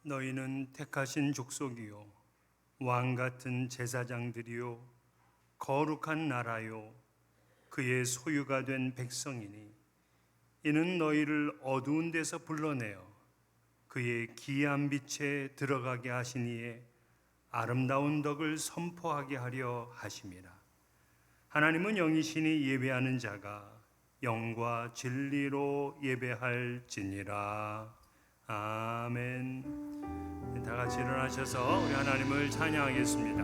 너희는 택하신 족속이요 왕 같은 제사장들이요 거룩한 나라요 그의 소유가 된 백성이니 이는 너희를 어두운 데서 불러내어 그의 기이한 빛에 들어가게 하시니에 아름다운 덕을 선포하게 하려 하심이라. 하나님은 영이시니 예배하는 자가 영과 진리로 예배할지니라. 아멘. 다 같이 일어나셔서 우리 하나님을 찬양하겠습니다.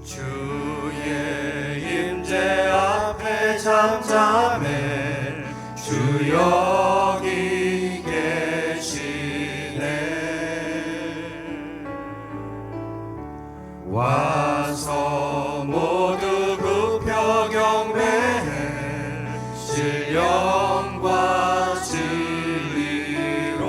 주의 임재 앞에 잠잠해 주 여기 계시네. 와서 모두 굽혀 경배해 신령과 진리로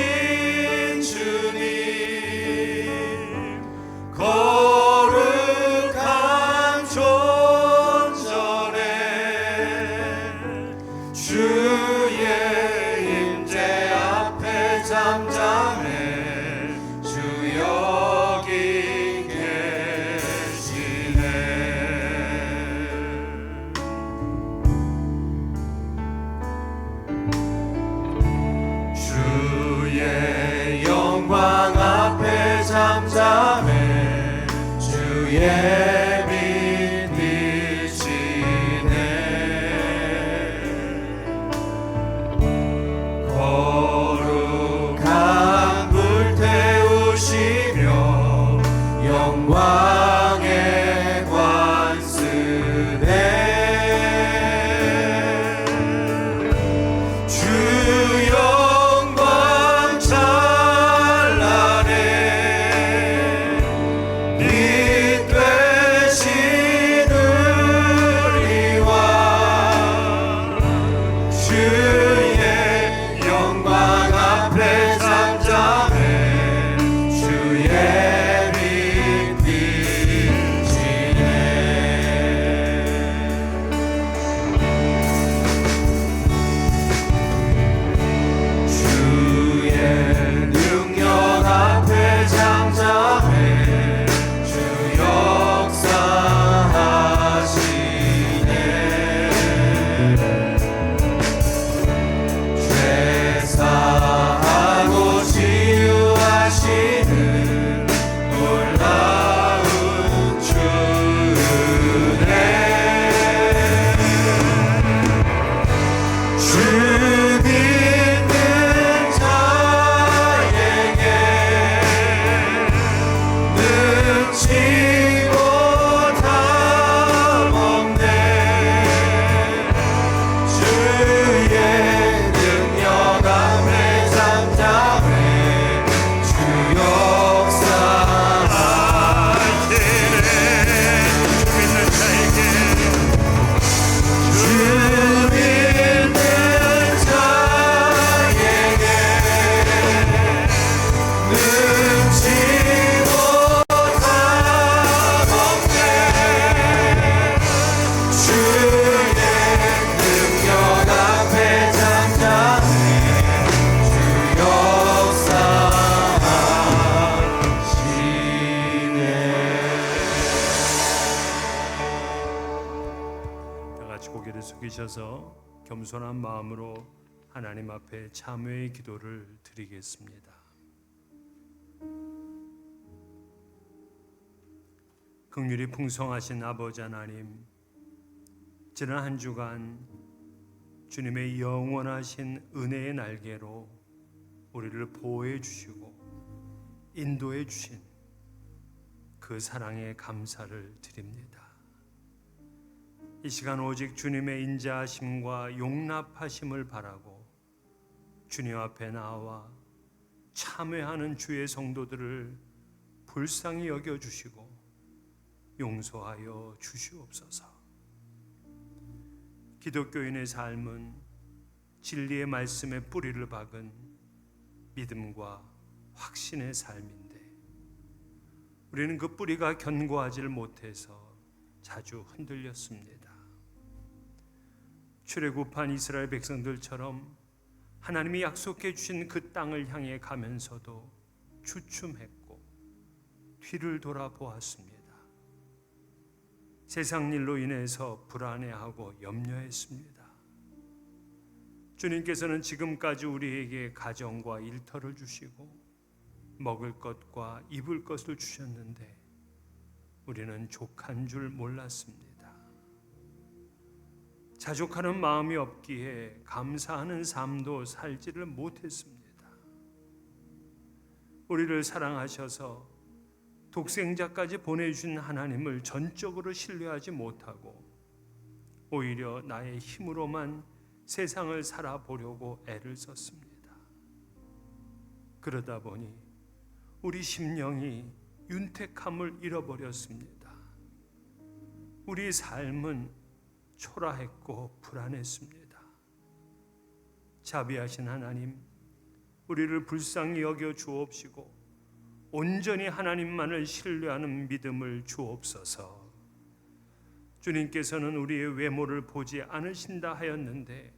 순결하신 주님 거룩한 존전에 주의 임재 앞에 잠잠해 주 여기 계시네. 주의 영광 앞에 잠잠해 주의 빛 비치네. 거룩한 불 태우시며 영광의 관 쓰네. 주 영광 찬란해 빛 되신 우리와 주의 영광 앞에 잠잠해 주의 빛 비치네. 주의 능력 앞에 잠잠해 주 역사하시네. 죄사하고 치유하시는 놀라운 주네. 주 믿는 자에게 능치 못함 없네. 주의 능력 앞에 잠잠해 주 역사하시네. 주 믿는 자에게 주 믿는 자에게 능치 못함 없네. 주의 능력 앞에 잠잠해 주 역사하시네. 다 같이 고개를 숙이셔서 겸손한 마음으로 하나님 앞에 참회의 기도를 드리겠습니다. 긍휼이 풍성하신 아버지 하나님, 지난 한 주간 주님의 영원하신 은혜의 날개로 우리를 보호해 주시고 인도해 주신 그 사랑에 감사를 드립니다. 이 시간 오직 주님의 인자하심과 용납하심을 바라고 주님 앞에 나와 참회하는 주의 성도들을 불쌍히 여겨주시고 용서하여 주시옵소서. 기독교인의 삶은 진리의 말씀에 뿌리를 박은 믿음과 확신의 삶인데 우리는 그 뿌리가 견고하지를 못해서 자주 흔들렸습니다. 출애굽한 이스라엘 백성들처럼 하나님이 약속해 주신 그 땅을 향해 가면서도 주춤했고 뒤를 돌아보았습니다. 세상 일로 인해서 불안해하고 염려했습니다. 주님께서는 지금까지 우리에게 가정과 일터를 주시고 먹을 것과 입을 것을 주셨는데 우리는 족한 줄 몰랐습니다. 자족하는 마음이 없기에 감사하는 삶도 살지를 못했습니다. 우리를 사랑하셔서 독생자까지 보내주신 하나님을 전적으로 신뢰하지 못하고 오히려 나의 힘으로만 세상을 살아보려고 애를 썼습니다. 그러다 보니 우리 심령이 윤택함을 잃어버렸습니다. 우리 삶은 초라했고 불안했습니다. 자비하신 하나님, 우리를 불쌍히 여겨 주옵시고 온전히 하나님만을 신뢰하는 믿음을 주옵소서. 주님께서는 우리의 외모를 보지 않으신다 하였는데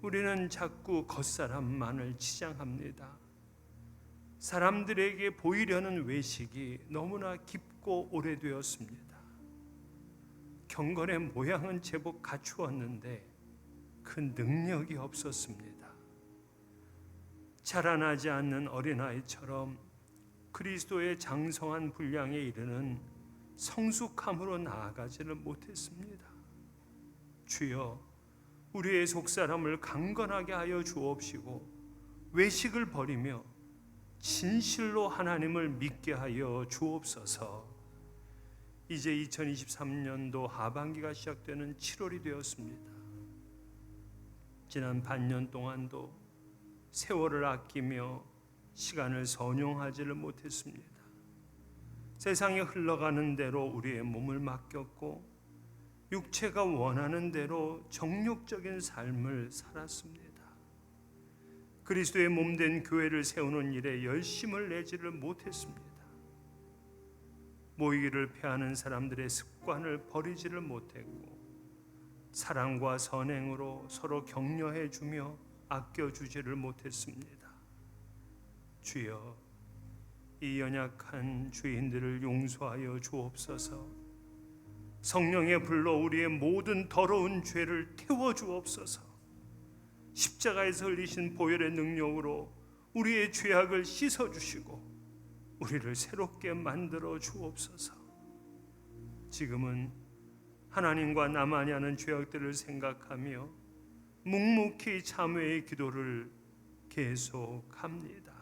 우리는 자꾸 겉사람만을 치장합니다. 사람들에게 보이려는 외식이 너무나 깊고 오래되었습니다. 경건의 모양은 제법 갖추었는데 그 능력이 없었습니다. 자라나지 않는 어린아이처럼 그리스도의 장성한 분량에 이르는 성숙함으로 나아가지를 못했습니다. 주여, 우리의 속사람을 강건하게 하여 주옵시고 외식을 버리며 진실로 하나님을 믿게 하여 주옵소서. 이제 2023년도 하반기가 시작되는 7월이 되었습니다. 지난 반년 동안도 세월을 아끼며 시간을 선용하지를 못했습니다. 세상이 흘러가는 대로 우리의 몸을 맡겼고 육체가 원하는 대로 정욕적인 삶을 살았습니다. 그리스도의 몸된 교회를 세우는 일에 열심을 내지를 못했습니다. 모이기를 패하는 사람들의 습관을 버리지를 못했고 사랑과 선행으로 서로 격려해 주며 아껴주지를 못했습니다. 주여, 이 연약한 죄인들을 용서하여 주옵소서. 성령의 불로 우리의 모든 더러운 죄를 태워 주옵소서. 십자가에서 흘리신 보혈의 능력으로 우리의 죄악을 씻어주시고 우리를 새롭게 만들어 주옵소서. 지금은 하나님과 나만이 하는 죄악들을 생각하며 묵묵히 참회의 기도를 계속합니다.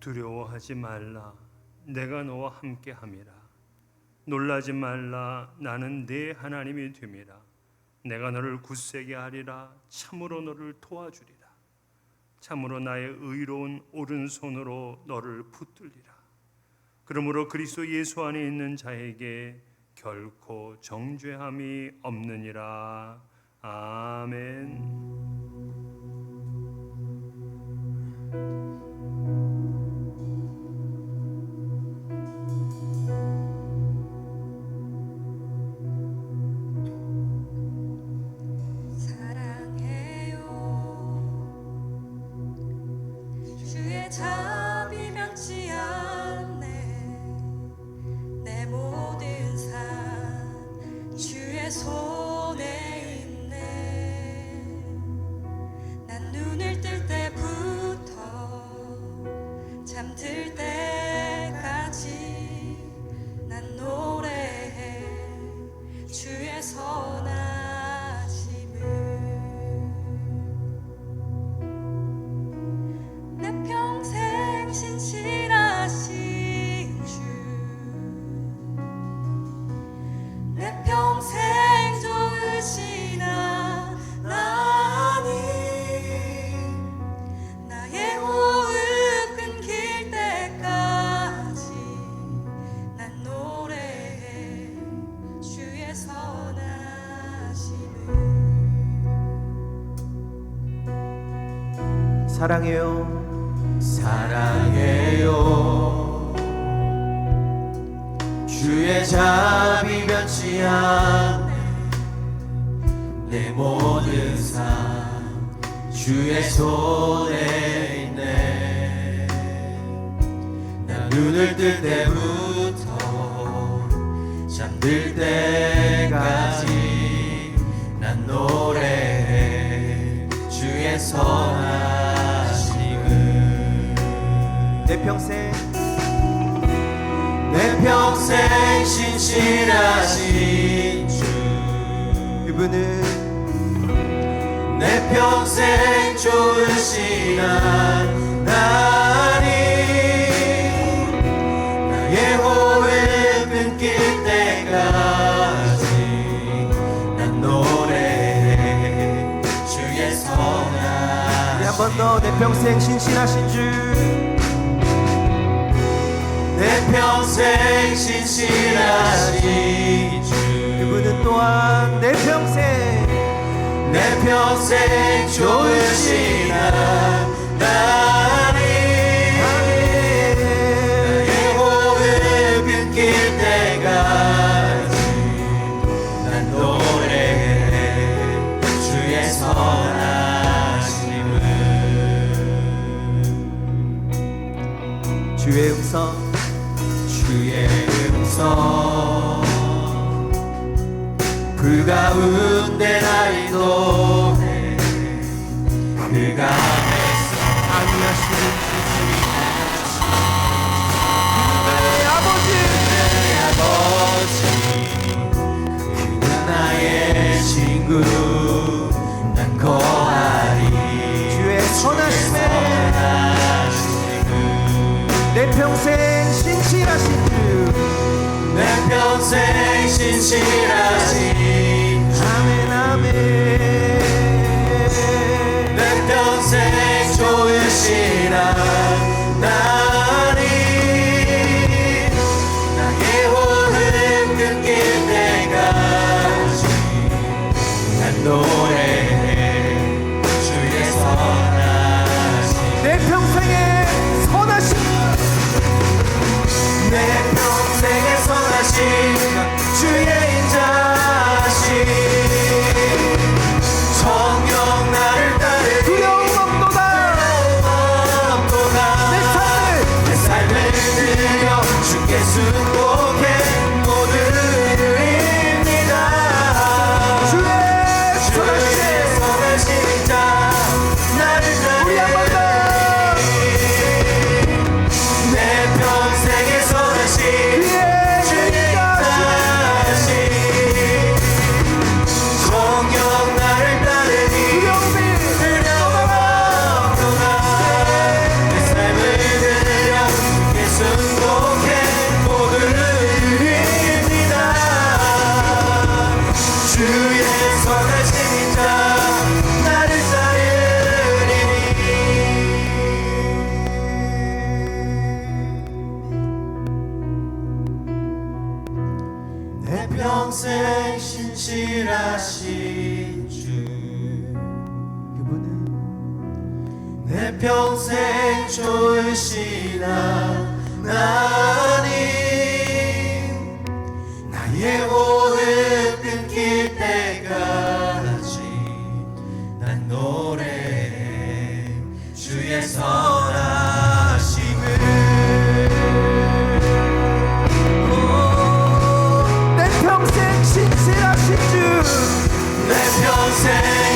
두려워하지 말라, 내가 너와 함께함이라. 놀라지 말라, 나는 네 하나님이 됨이라. 내가 너를 굳세게 하리라. 참으로 너를 도와주리라. 참으로 나의 의로운 오른손으로 너를 붙들리라. 그러므로 그리스도 예수 안에 있는 자에게 결코 정죄함이 없느니라. 아멘. 선하심을 내 평생 신실하신 주 내 평생 좋으시나 나니 나의 호흡 끊길 때까지 난 노래해 주의 선하심을 사랑해요 사랑해요 주의 자비 변치 않네 내 모든 삶 주의 손에 있네 나 눈을 뜰 때부터 잠들 때까지 난 노래해 주의 선하심을 내 평생 신실하신 주 그분은 내 평생 좋으시나 나니 나의 호흡 끊길 때까지 난 노래해 주의 선하심을 한 번 더 내 평생 신실하신 주 내 평생 신실하신 주 그분은 또한 내 평생 좋으시나 나니 나의 호흡 끊길 때까지 난 노래해 주의 선하심을 주의 음성 불 가운데 나의 노래 그가 안에서 안녕하시는 아버지 그는 나의 친구 난 거하리 주의 선하심에 내 평생 신실하신 주 내 평생 신실하신 아멘 아멘 내 평생 좋으시나 나니 나의 호흡 끊길 때까지 난 노래해 주의 선하심 내 평생의 선하심 내 평생의 선하심 주의 인자하심 정녕 나를 따르니 두려움 없도다 내 삶을 드려 주께 순복해 모두를 드립니다 주의 선하신 자 나를 따르니 내 평생의 선하심 주의 인자하심 정녕 나를 따르니 두려움 없도다 내 삶을 드려 주께 순복해 모두를 드립니다 주의 선하신 자 나를 따르리니 내 평생 신실하신 주 그분은 내 평생 좋으시나 나니 나의 호흡 끊길 때까지 난 노래해 주의 선하심을 내 평생 신실하신 주 내 평생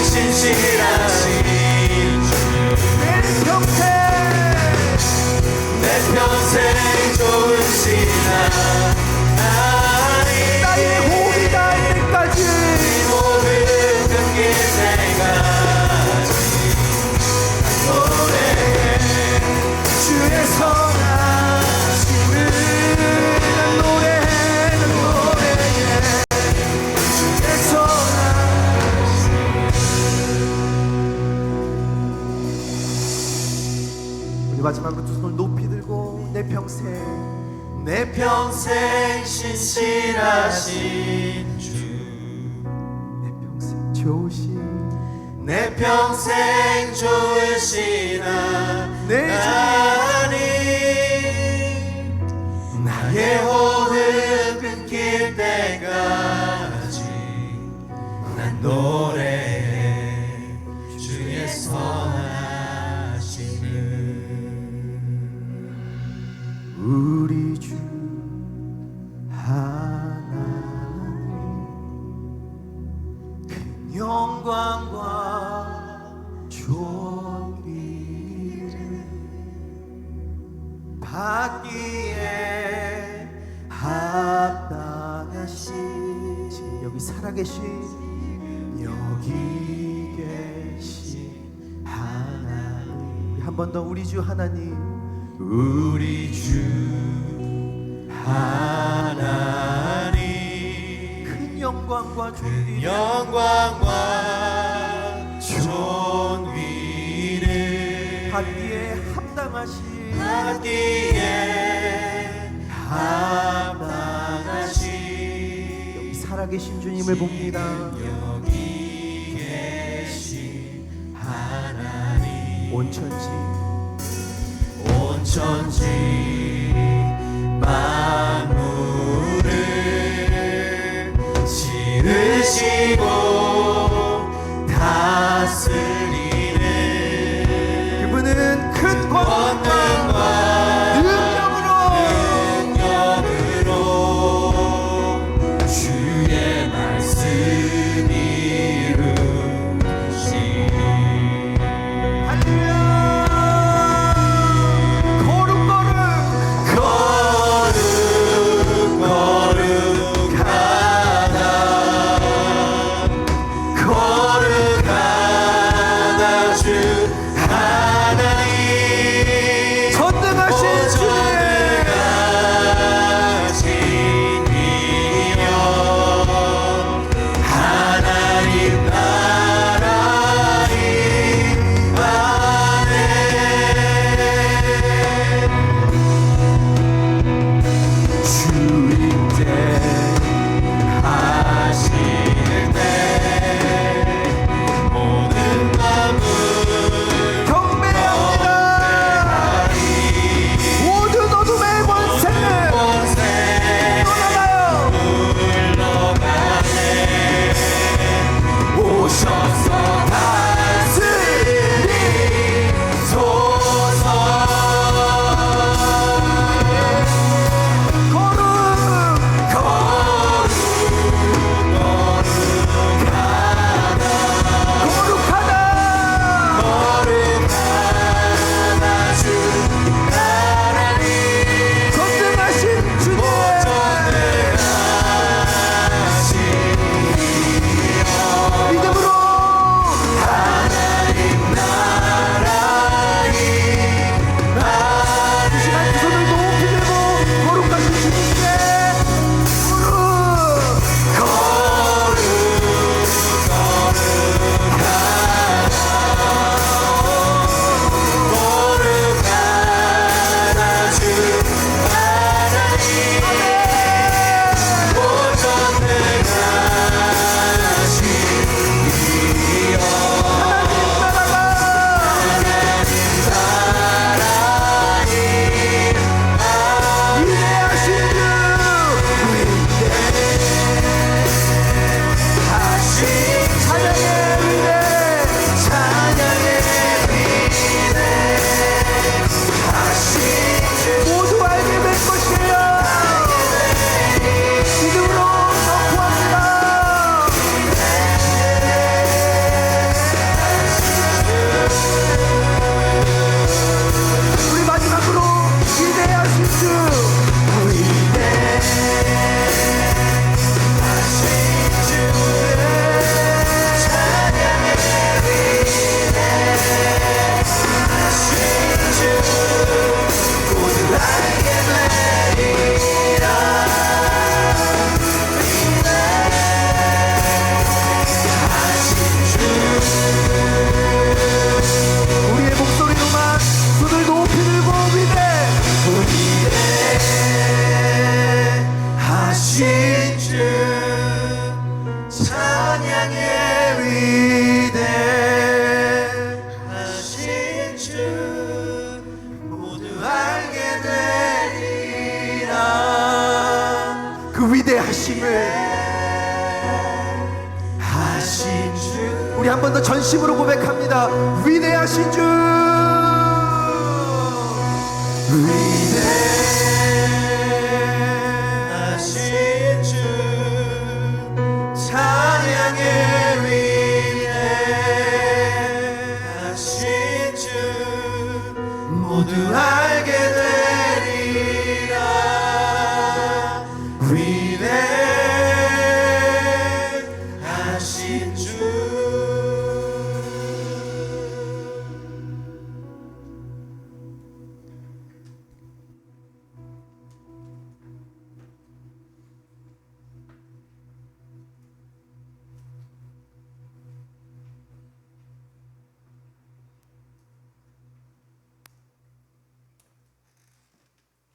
신실하신 주 내 평생 좋으시나 나의 호흡이 닿을 때까지 마지막으로 두 손을 높이 들고 내 평생 신실하신 주, 내 평생 좋으신 내 하나님, 나의 호흡 끊길 때까지 난 노래해 주의 선하심을. 우리 주 하나님, 그 영광과 존귀를 받기에 합당하신, 지금 여기 계신 하나님, 우리 한 번 더 우리 주 하나님, 우리 주 하나님, 큰 영광과 존귀를 받기에 합당하신 여기 살아계신 주님을 봅니다. 여기 계신 하나님, 온천지 만물을 지으시고 다스리는 그분은 큰 권능과 능력으로 주의 말씀 이루시니. 할렐루야. 거룩 우리 한 번 더 전심으로 고백합니다. 위대하신 주, 위대하신 주, 찬양의 위대하신 주, 모두 알게 되리라. 위대하신 주.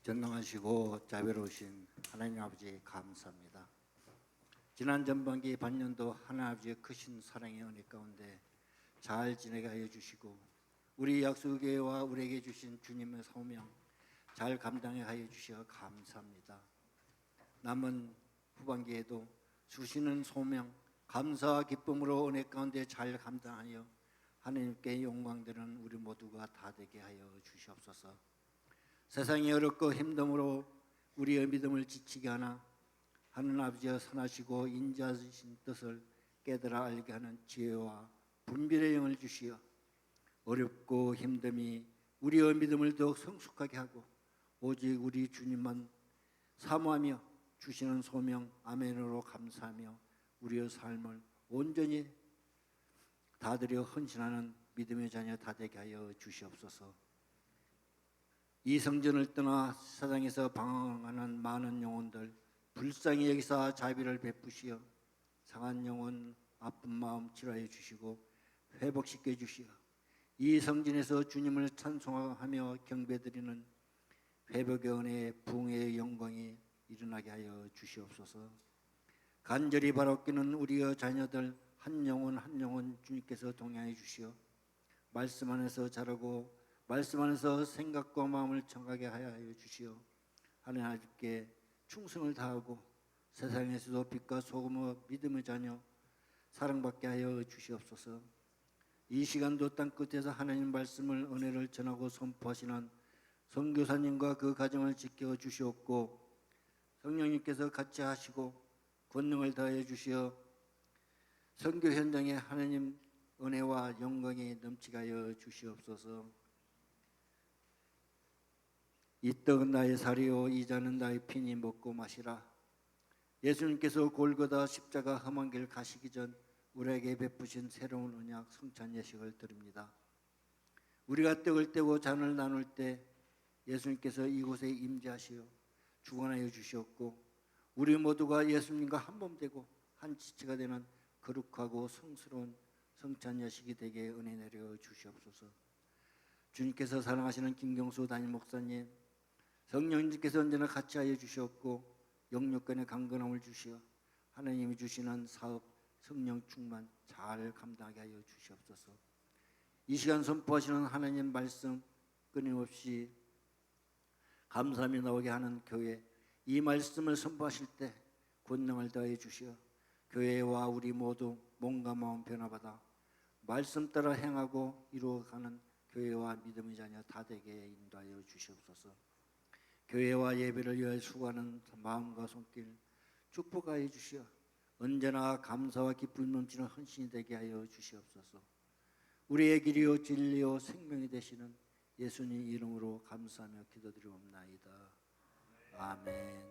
전능하시고 자비로우신 하나님 아버지 감사합니다. 지난 전반기 반년도 하나님 아버지의 크신 사랑의 은혜 가운데 잘 지내게 하여 주시고 우리 약속교회와 우리에게 주신 주님의 소명 잘 감당해 하여 주시어 감사합니다. 남은 후반기에도 주시는 소명 감사와 기쁨으로 은혜 가운데 잘 감당하여 하나님께 영광되는 우리 모두가 다 되게 하여 주시옵소서. 세상이 어렵고 힘듦으로 우리의 믿음을 지치게 하나 하는 아버지여 선하시고 인자하신 뜻을 깨달아 알게 하는 지혜와 분별의 영을 주시어 어렵고 힘듦이 우리의 믿음을 더욱 성숙하게 하고 오직 우리 주님만 사모하며 주시는 소명 아멘으로 감사하며 우리의 삶을 온전히 다드려 헌신하는 믿음의 자녀 다 되게 하여 주시옵소서. 이 성전을 떠나 세상에서 방황하는 많은 영혼들 불쌍히 여기사 자비를 베푸시어 상한 영혼 아픈 마음 치료해 주시고 회복시켜 주시어 이 성전에서 주님을 찬송하며 경배드리는 회복의 은혜 부흥의 영광이 일어나게 하여 주시옵소서. 간절히 바라옵기는 우리의 자녀들 한 영혼 한 영혼 주님께서 동행해 주시어 말씀 안에서 자라고 말씀 안에서 생각과 마음을 정하게 하여 주시어 하나님 아버지께 충성을 다하고 세상에서도 빛과 소금의 믿음의 자녀 사랑받게 하여 주시옵소서. 이 시간도 땅끝에서 하나님 말씀을 은혜를 전하고 선포하시는 선교사님과 그 가정을 지켜 주시옵고 성령님께서 같이 하시고 권능을 더해 주시어 선교 현장에 하나님 은혜와 영광이 넘치게 하여 주시옵소서. 이 떡은 나의 살이요 이 잔은 나의 피니 먹고 마시라. 예수님께서 골고다 십자가 험한 길 가시기 전 우리에게 베푸신 새로운 언약 성찬 예식을 드립니다. 우리가 떡을 떼고 잔을 나눌 때 예수님께서 이곳에 임재하시어 주관하여 주시었고 우리 모두가 예수님과 한 몸 되고 한 지체가 되는 거룩하고 성스러운 성찬 예식이 되게 은혜 내려 주시옵소서. 주님께서 사랑하시는 김경수 담임 목사님 성령님께서 언제나 같이 하여 주시었고 영육간의 강건함을 주시어 하나님이 주시는 사업 성령 충만 잘 감당하게 하여 주시옵소서. 이 시간 선포하시는 하나님 말씀 끊임없이 감사함이 나오게 하는 교회 이 말씀을 선포하실 때 권능을 더해 주시어 교회와 우리 모두 몸과 마음 변화받아 말씀 따라 행하고 이루어가는 교회와 믿음의 자녀 다 되게 인도하여 주시옵소서. 교회와 예배를 위해 수고하는 마음과 손길 축복하여 주시어 언제나 감사와 기쁨 넘치는 헌신이 되게 하여 주시옵소서. 우리의 길이요 진리요 생명이 되시는 예수님 이름으로 감사하며 기도드리옵나이다. 아멘.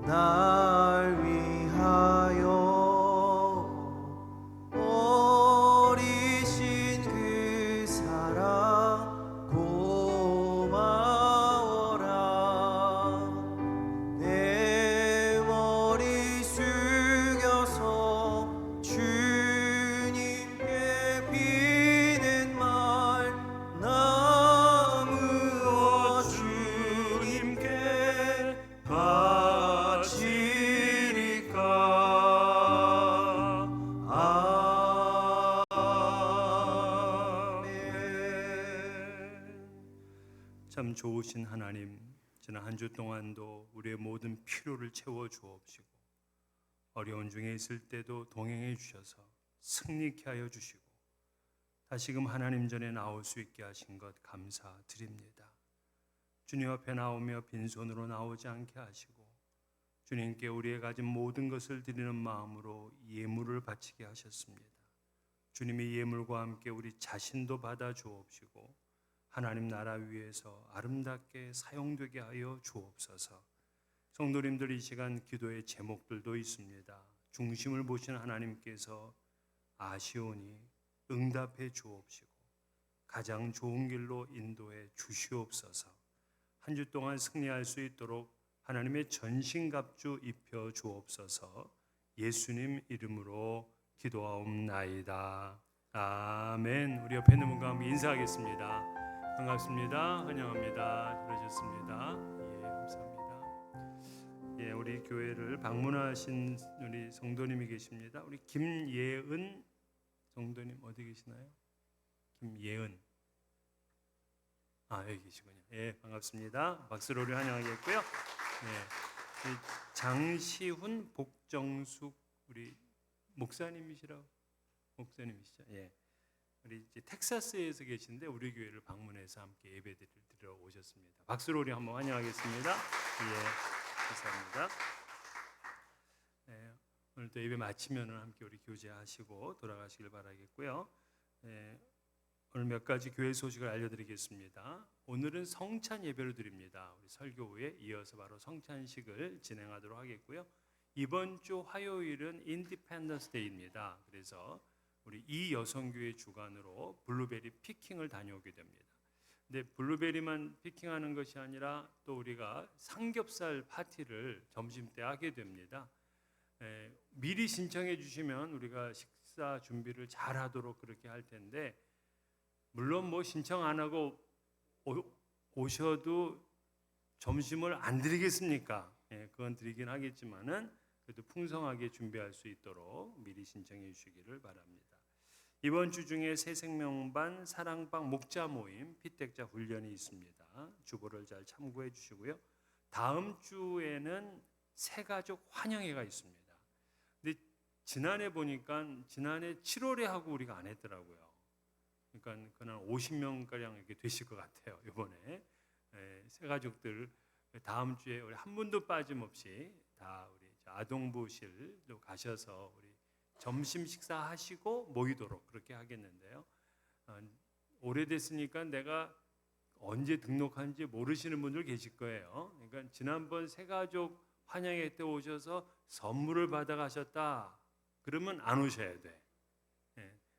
날 위하여 어리신 그 사랑 고마워라. 내 머리 숙여서 주님께 비는 말 나무어 주님께 바치리까. 아멘. 참 좋으신 하나님, 지난 한 주 동안도 우리의 모든 필요를 채워 주옵시고 어려운 중에 있을 때도 동행해 주셔서 승리케 하여 주시고 다시금 하나님 전에 나올 수 있게 하신 것 감사드립니다. 주님 앞에 나오며 빈손으로 나오지 않게 하시고 주님께 우리의 가진 모든 것을 드리는 마음으로 예물을 바치게 하셨습니다. 주님의 예물과 함께 우리 자신도 받아 주옵시고 하나님 나라 위에서 아름답게 사용되게 하여 주옵소서. 성도님들, 이 시간 기도의 제목들도 있습니다. 중심을 보시는 하나님께서 아시오니 응답해 주옵시고 가장 좋은 길로 인도해 주시옵소서. 한 주 동안 승리할 수 있도록 하나님의 전신갑주 입혀 주옵소서. 예수님 이름으로 기도하옵나이다. 아멘. 우리 옆에 있는 분과 함께 인사하겠습니다. 반갑습니다. 환영합니다. 그러셨습니다. 예, 감사합니다. 예, 우리 교회를 방문하신 우리 성도님이 계십니다. 우리 김예은 성도님 어디 계시나요? 김예은. 여기 계시군요. 예, 반갑습니다. 박수로 우리 환영하겠고요. 예, 장시훈 복정숙 우리 목사님이시죠? 예. 우리 이제 텍사스에서 계신데 우리 교회를 방문해서 함께 예배드리러 오셨습니다. 박수로 우리 한번 환영하겠습니다. 예, 감사합니다. 예, 오늘 또 예배 마치면 함께 우리 교제하시고 돌아가시길 바라겠고요. 예, 오늘 몇 가지 교회 소식을 알려드리겠습니다. 오늘은 성찬 예배를 드립니다. 우리 설교 후에 이어서 바로 성찬식을 진행하도록 하겠고요. 이번 주 화요일은 인디펜던스 데이입니다. 그래서 우리 이 여성교회 주관으로 블루베리 피킹을 다녀오게 됩니다. 근데 블루베리만 피킹하는 것이 아니라 또 우리가 삼겹살 파티를 점심때 하게 됩니다. 미리 신청해 주시면 우리가 식사 준비를 잘 하도록 그렇게 할 텐데, 물론 뭐 신청 안 하고 오셔도 점심을 안 드리겠습니까? 그건 드리긴 하겠지만은 그래도 풍성하게 준비할 수 있도록 미리 신청해 주시기를 바랍니다. 이번 주 중에 새생명반 사랑방 목자 모임 피택자 훈련이 있습니다. 주보를 잘 참고해 주시고요. 다음 주에는 새가족 환영회가 있습니다. 근데 지난해 보니까 지난해 7월에 하고 우리가 안 했더라고요. 그러니까 그날 50명 가량 이렇게 되실 것 같아요. 이번에 새가족들 다음 주에 우리 한 분도 빠짐없이 다 우리 아동부실로 가셔서 우리 점심 식사하시고 모이도록 그렇게 하겠는데요. 오래됐으니까 내가 언제 등록한지 모르시는 분들 계실 거예요. 그러니까 지난번 새가족 환영회 때 오셔서 선물을 받아가셨다 그러면 안 오셔야 돼.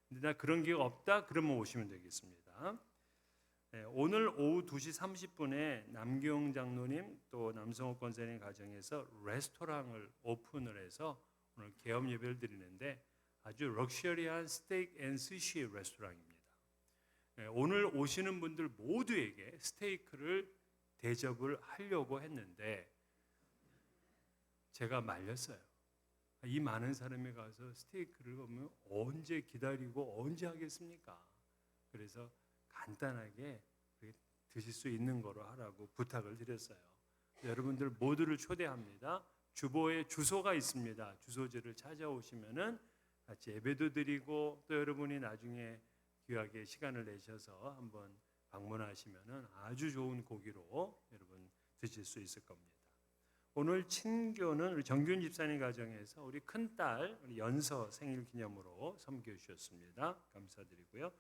근데 나 그런 기회가 없다 그러면 오시면 되겠습니다. 오늘 오후 2시 30분에 남기용 장로님 또 남성호 권사님 가정에서 레스토랑을 오픈을 해서 오늘 개업 예배를 드리는데 아주 럭셔리한 스테이크 앤 스시 레스토랑입니다. 오늘 오시는 분들 모두에게 스테이크를 대접을 하려고 했는데 제가 말렸어요. 이 많은 사람이 가서 스테이크를 보면 언제 기다리고 언제 하겠습니까? 그래서 간단하게 드실 수 있는 거로 하라고 부탁을 드렸어요. 여러분들 모두를 초대합니다. 주보에 주소가 있습니다. 주소지를 찾아오시면은 같이 예배도 드리고 또 여러분이 나중에 귀하게 시간을 내셔서 한번 방문하시면은 아주 좋은 고기로 여러분 드실 수 있을 겁니다. 오늘 친교는 우리 정균 집사님 가정에서 우리 큰딸 우리 연서 생일 기념으로 섬겨 주셨습니다. 감사드리고요.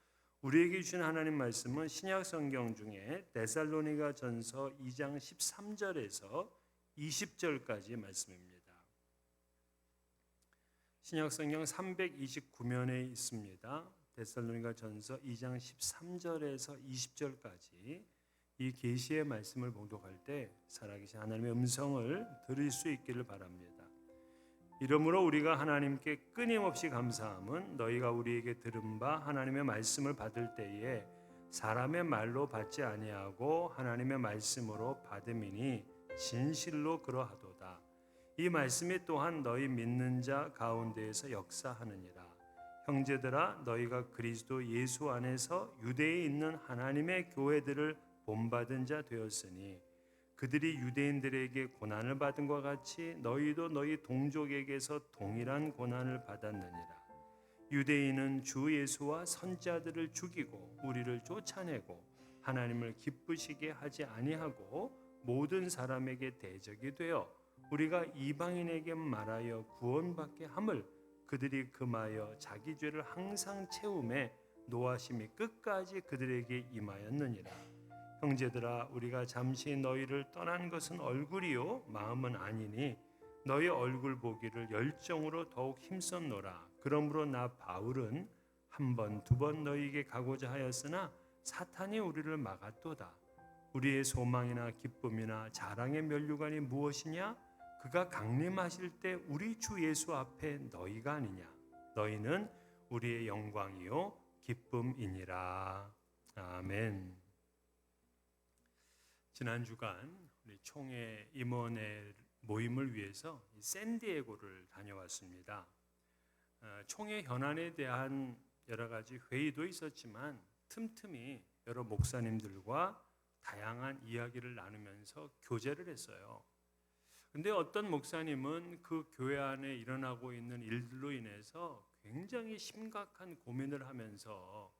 우리에게 주신 하나님 말씀은 신약 성경 중에 데살로니가 전서 2장 13절에서 20절까지 말씀입니다. 신약성경 329면에 있습니다. 데살로니가전서 2장 13절에서 20절까지 이 계시의 말씀을 봉독할 때 살아계신 하나님의 음성을 들을 수 있기를 바랍니다. 이러므로 우리가 하나님께 끊임없이 감사함은 너희가 우리에게 들은 바 하나님의 말씀을 받을 때에 사람의 말로 받지 아니하고 하나님의 말씀으로 받음이니 진실로 그러하도다. 이 말씀이 또한 너희 믿는 자 가운데에서 역사하느니라. 형제들아, 너희가 그리스도 예수 안에서 유대에 있는 하나님의 교회들을 본받은 자 되었으니 그들이 유대인들에게 고난을 받은 것 같이 너희도 너희 동족에게서 동일한 고난을 받았느니라. 유대인은 주 예수와 선자들을 죽이고 우리를 쫓아내고 하나님을 기쁘시게 하지 아니하고 모든 사람에게 대적이 되어 우리가 이방인에게 말하여 구원받게 함을 그들이 금하여 자기 죄를 항상 채움에 노하심이 끝까지 그들에게 임하였느니라. 형제들아, 우리가 잠시 너희를 떠난 것은 얼굴이요 마음은 아니니 너희 얼굴 보기를 열정으로 더욱 힘썼노라. 그러므로 나 바울은 한 번, 두 번 너희에게 가고자 하였으나 사탄이 우리를 막았도다. 우리의 소망이나 기쁨이나 자랑의 면류관이 무엇이냐? 그가 강림하실 때 우리 주 예수 앞에 너희가 아니냐? 너희는 우리의 영광이요 기쁨이니라. 아멘. 지난 주간 우리 총회 임원회 모임을 위해서 샌디에고를 다녀왔습니다. 총회 현안에 대한 여러 가지 회의도 있었지만 틈틈이 여러 목사님들과 다양한 이야기를 나누면서 교제를 했어요. 근데 어떤 목사님은 그 교회 안에 일어나고 있는 일들로 인해서 굉장히 심각한 고민을 하면서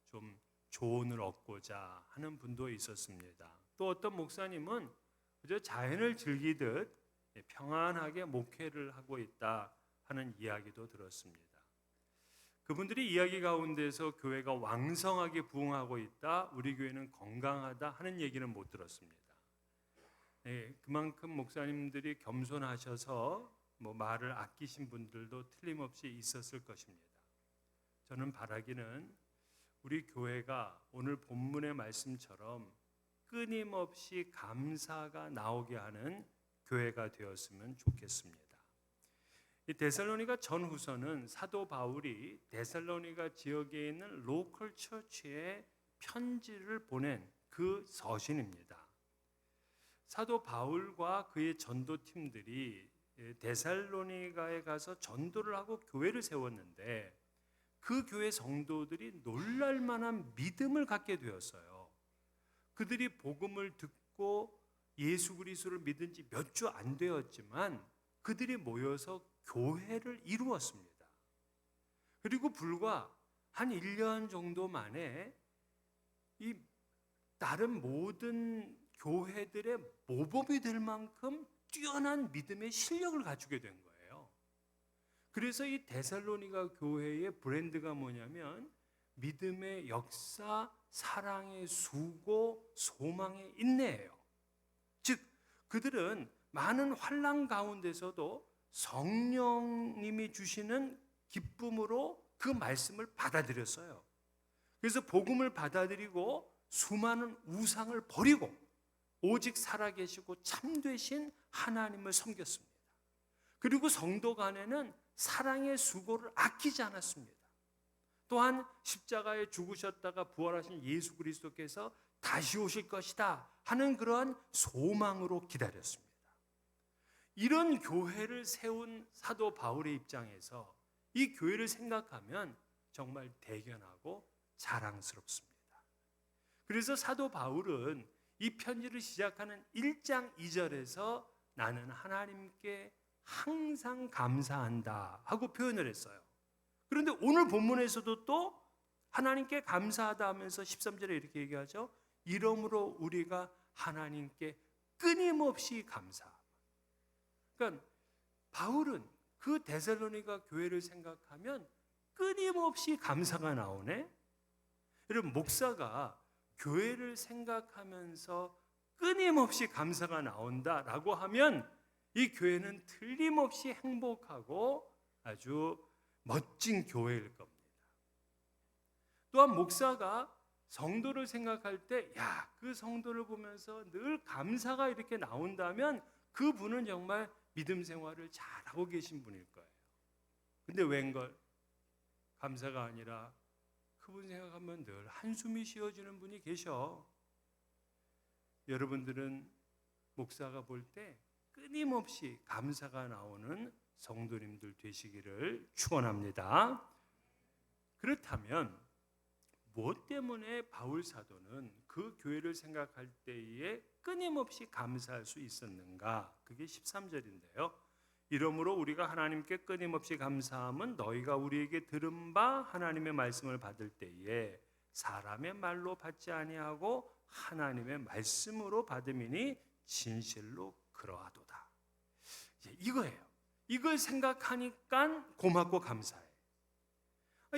좀 조언을 얻고자 하는 분도 있었습니다. 또 어떤 목사님은 그저 자연을 즐기듯 평안하게 목회를 하고 있다 하는 이야기도 들었습니다. 그분들이 이야기 가운데서 교회가 왕성하게 부흥하고 있다, 우리 교회는 건강하다 하는 얘기는 못 들었습니다. 그만큼 목사님들이 겸손하셔서 말을 아끼신 분들도 틀림없이 있었을 것입니다. 저는 바라기는 우리 교회가 오늘 본문의 말씀처럼 끊임없이 감사가 나오게 하는 교회가 되었으면 좋겠습니다. 이 데살로니가 전후서는 사도 바울이 데살로니가 지역에 있는 로컬 처치에 편지를 보낸 그 서신입니다. 사도 바울과 그의 전도팀들이 데살로니가에 가서 전도를 하고 교회를 세웠는데 그 교회 성도들이 놀랄 만한 믿음을 갖게 되었어요. 그들이 복음을 듣고 예수 그리스도를 믿은 지 몇 주 안 되었지만 그들이 모여서 교회를 이루었습니다. 그리고 불과 한 1년 정도 만에 이 다른 모든 교회들의 모범이 될 만큼 뛰어난 믿음의 실력을 갖추게 된 거예요. 그래서 이 데살로니가 교회의 브랜드가 뭐냐면 믿음의 역사, 사랑의 수고, 소망의 인내예요. 즉 그들은 많은 환난 가운데서도 성령님이 주시는 기쁨으로 그 말씀을 받아들였어요. 그래서 복음을 받아들이고 수많은 우상을 버리고 오직 살아계시고 참되신 하나님을 섬겼습니다. 그리고 성도 간에는 사랑의 수고를 아끼지 않았습니다. 또한 십자가에 죽으셨다가 부활하신 예수 그리스도께서 다시 오실 것이다 하는 그러한 소망으로 기다렸습니다. 이런 교회를 세운 사도 바울의 입장에서 이 교회를 생각하면 정말 대견하고 자랑스럽습니다. 그래서 사도 바울은 이 편지를 시작하는 1장 2절에서 나는 하나님께 항상 감사한다 하고 표현을 했어요. 그런데 오늘 본문에서도 또 하나님께 감사하다 하면서 13절에 이렇게 얘기하죠. 이러므로 우리가 하나님께 끊임없이 감사하다. 그러니까 바울은 그 데살로니가 교회를 생각하면 끊임없이 감사가 나오네. 여러분 목사가 교회를 생각하면서 끊임없이 감사가 나온다라고 하면 이 교회는 틀림없이 행복하고 아주 멋진 교회일 겁니다. 또한 목사가 성도를 생각할 때, 그 성도를 보면서 늘 감사가 이렇게 나온다면 그분은 정말 믿음 생활을 잘하고 계신 분일 거예요. 근데 웬걸 감사가 아니라 그분 생각하면 늘 한숨이 쉬어지는 분이 계셔. 여러분들은 목사가 볼 때 끊임없이 감사가 나오는 성도님들 되시기를 축원합니다. 그렇다면 무엇 때문에 바울 사도는 그 교회를 생각할 때에 끊임없이 감사할 수 있었는가? 그게 13절인데요. 이러므로 우리가 하나님께 끊임없이 감사함은 너희가 우리에게 들은 바 하나님의 말씀을 받을 때에 사람의 말로 받지 아니하고 하나님의 말씀으로 받음이니 진실로 그러하도다. 이거예요. 이걸 생각하니까 고맙고 감사해.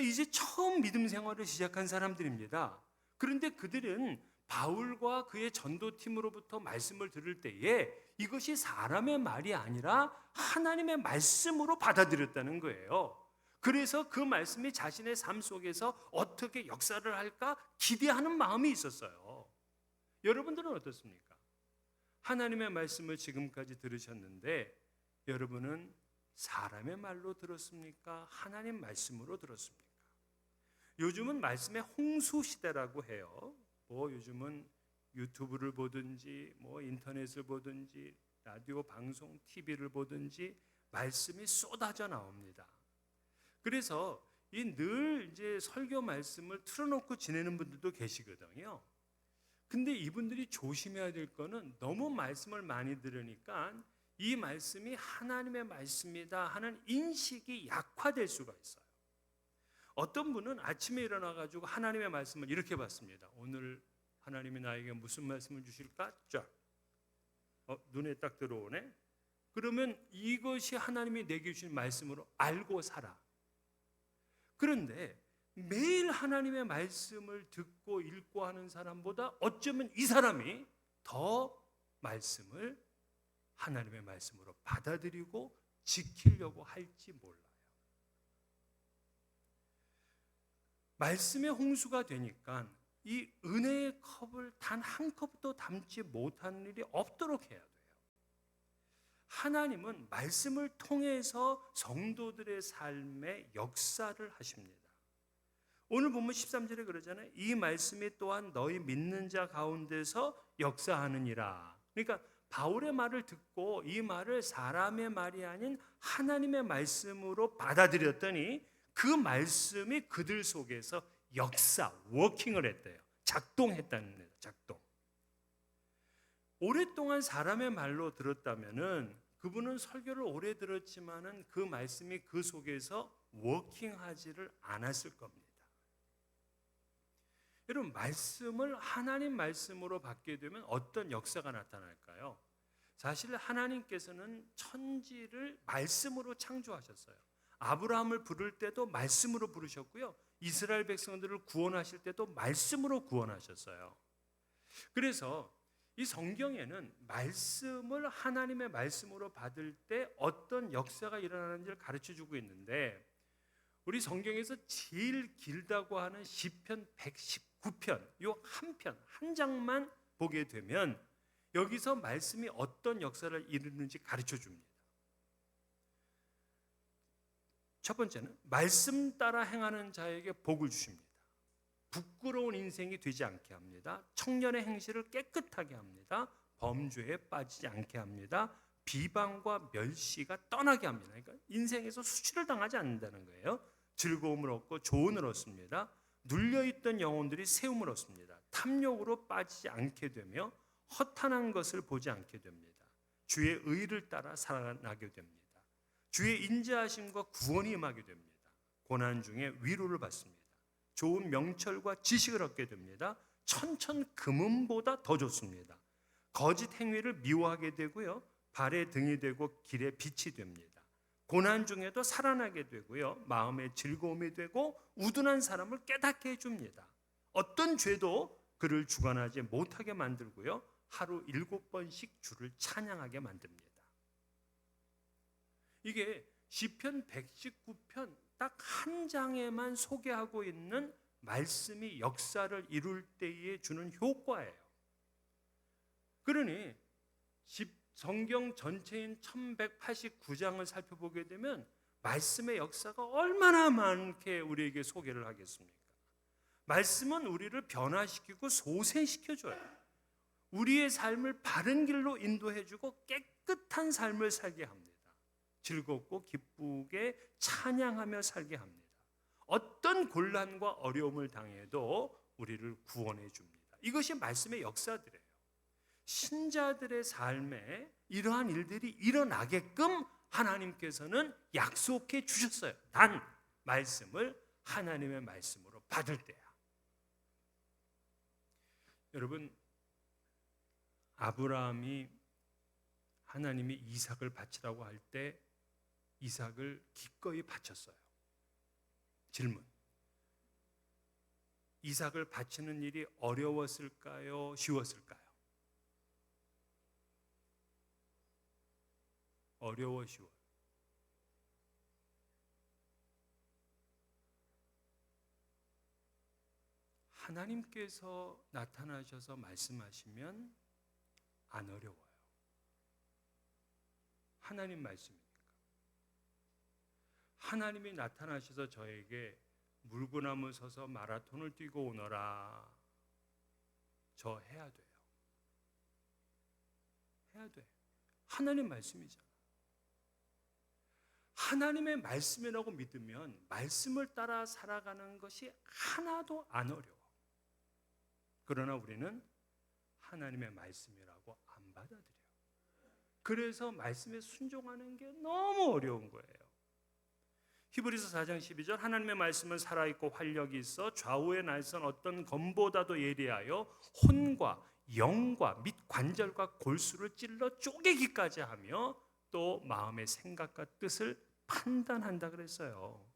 이제 처음 믿음 생활을 시작한 사람들입니다. 그런데 그들은 바울과 그의 전도팀으로부터 말씀을 들을 때에 이것이 사람의 말이 아니라 하나님의 말씀으로 받아들였다는 거예요. 그래서 그 말씀이 자신의 삶 속에서 어떻게 역사를 할까 기대하는 마음이 있었어요. 여러분들은 어떻습니까? 하나님의 말씀을 지금까지 들으셨는데 여러분은 사람의 말로 들었습니까? 하나님 말씀으로 들었습니까? 요즘은 말씀의 홍수 시대라고 해요. 요즘은 유튜브를 보든지 인터넷을 보든지 라디오 방송, TV를 보든지 말씀이 쏟아져 나옵니다. 그래서 늘 이제 설교 말씀을 틀어놓고 지내는 분들도 계시거든요. 근데 이분들이 조심해야 될 거는 너무 말씀을 많이 들으니까 이 말씀이 하나님의 말씀이다 하는 인식이 약화될 수가 있어요. 어떤 분은 아침에 일어나가지고 하나님의 말씀을 이렇게 받습니다. 오늘 하나님이 나에게 무슨 말씀을 주실까? 쫙. 눈에 딱 들어오네. 그러면 이것이 하나님이 내게 주신 말씀으로 알고 살아. 그런데 매일 하나님의 말씀을 듣고 읽고 하는 사람보다 어쩌면 이 사람이 더 말씀을 하나님의 말씀으로 받아들이고 지키려고 할지 몰라요. 말씀의 홍수가 되니까 이 은혜의 컵을 단 한 컵도 담지 못하는 일이 없도록 해야 돼요. 하나님은 말씀을 통해서 성도들의 삶에 역사를 하십니다. 오늘 보면 13절에 그러잖아요. 이 말씀이 또한 너희 믿는 자 가운데서 역사하느니라. 그러니까 바울의 말을 듣고 이 말을 사람의 말이 아닌 하나님의 말씀으로 받아들였더니 그 말씀이 그들 속에서 역사, 워킹을 했대요. 작동했다는 거예요. 작동. 오랫동안 사람의 말로 들었다면은 그분은 설교를 오래 들었지만은 그 말씀이 그 속에서 워킹하지를 않았을 겁니다. 여러분, 말씀을 하나님 말씀으로 받게 되면 어떤 역사가 나타날까요? 사실 하나님께서는 천지를 말씀으로 창조하셨어요. 아브라함을 부를 때도 말씀으로 부르셨고요. 이스라엘 백성들을 구원하실 때도 말씀으로 구원하셨어요. 그래서 이 성경에는 말씀을 하나님의 말씀으로 받을 때 어떤 역사가 일어나는지를 가르쳐주고 있는데 우리 성경에서 제일 길다고 하는 시편 119편 요 한 장만 보게 되면 여기서 말씀이 어떤 역사를 이루는지 가르쳐줍니다. 첫 번째는 말씀 따라 행하는 자에게 복을 주십니다. 부끄러운 인생이 되지 않게 합니다. 청년의 행실을 깨끗하게 합니다. 범죄에 빠지지 않게 합니다. 비방과 멸시가 떠나게 합니다. 그러니까 인생에서 수치를 당하지 않는다는 거예요. 즐거움을 얻고 조언을 얻습니다. 눌려있던 영혼들이 세움을 얻습니다. 탐욕으로 빠지지 않게 되며 허탄한 것을 보지 않게 됩니다. 주의 의를 따라 살아나게 됩니다. 주의 인자하심과 구원이 임하게 됩니다. 고난 중에 위로를 받습니다. 좋은 명철과 지식을 얻게 됩니다. 천천 금은보다 더 좋습니다. 거짓 행위를 미워하게 되고요. 발에 등이 되고 길에 빛이 됩니다. 고난 중에도 살아나게 되고요. 마음에 즐거움이 되고 우둔한 사람을 깨닫게 해줍니다. 어떤 죄도 그를 주관하지 못하게 만들고요. 하루 7번씩 주를 찬양하게 만듭니다. 이게 시편 119편 딱 한 장에만 소개하고 있는 말씀이 역사를 이룰 때에 주는 효과예요. 그러니 성경 전체인 1189장을 살펴보게 되면 말씀의 역사가 얼마나 많게 우리에게 소개를 하겠습니까? 말씀은 우리를 변화시키고 소생시켜줘요. 우리의 삶을 바른 길로 인도해주고 깨끗한 삶을 살게 합니다. 즐겁고 기쁘게 찬양하며 살게 합니다. 어떤 곤란과 어려움을 당해도 우리를 구원해 줍니다. 이것이 말씀의 역사들이에요. 신자들의 삶에 이러한 일들이 일어나게끔 하나님께서는 약속해 주셨어요. 단 말씀을 하나님의 말씀으로 받을 때야. 여러분, 아브라함이 하나님이 이삭을 바치라고 할 때 이삭을 기꺼이 바쳤어요. 질문: 이삭을 바치는 일이 어려웠을까요? 쉬웠을까요? 어려워, 쉬워? 하나님께서 나타나셔서 말씀하시면 안 어려워요. 하나님 말씀이니까. 하나님이 나타나셔서 저에게 물구나무 서서 마라톤을 뛰고 오너라, 저 해야 돼요. 해야 돼. 하나님 말씀이잖아. 하나님의 말씀이라고 믿으면 말씀을 따라 살아가는 것이 하나도 안 어려워. 그러나 우리는 하나님의 말씀이라고 안 받아들여요. 그래서 말씀에 순종하는 게 너무 어려운 거예요. 히브리서 4장 12절, 하나님의 말씀은 살아있고 활력이 있어 좌우에 날선 어떤 검보다도 예리하여 혼과 영과 및 관절과 골수를 찔러 쪼개기까지 하며 또 마음의 생각과 뜻을 판단한다 그랬어요.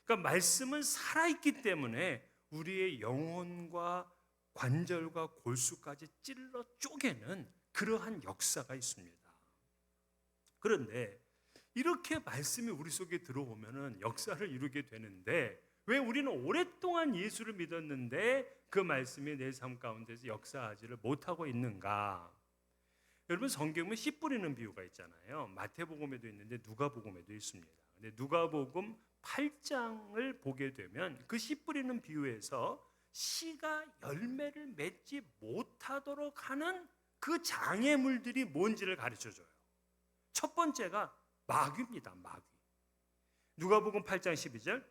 그러니까 말씀은 살아있기 때문에 우리의 영혼과 관절과 골수까지 찔러 쪼개는 그러한 역사가 있습니다. 그런데 이렇게 말씀이 우리 속에 들어오면은 역사를 이루게 되는데, 왜 우리는 오랫동안 예수를 믿었는데 그 말씀이 내 삶 가운데서 역사하지를 못하고 있는가? 여러분, 성경에 씨 뿌리는 비유가 있잖아요. 마태복음에도 있는데 누가복음에도 있습니다. 근데 누가복음 8장을 보게 되면 그 씨 뿌리는 비유에서 씨가 열매를 맺지 못하도록 하는 그 장애물들이 뭔지를 가르쳐줘요. 첫 번째가 마귀입니다. 마귀. 누가복음 8장 12절,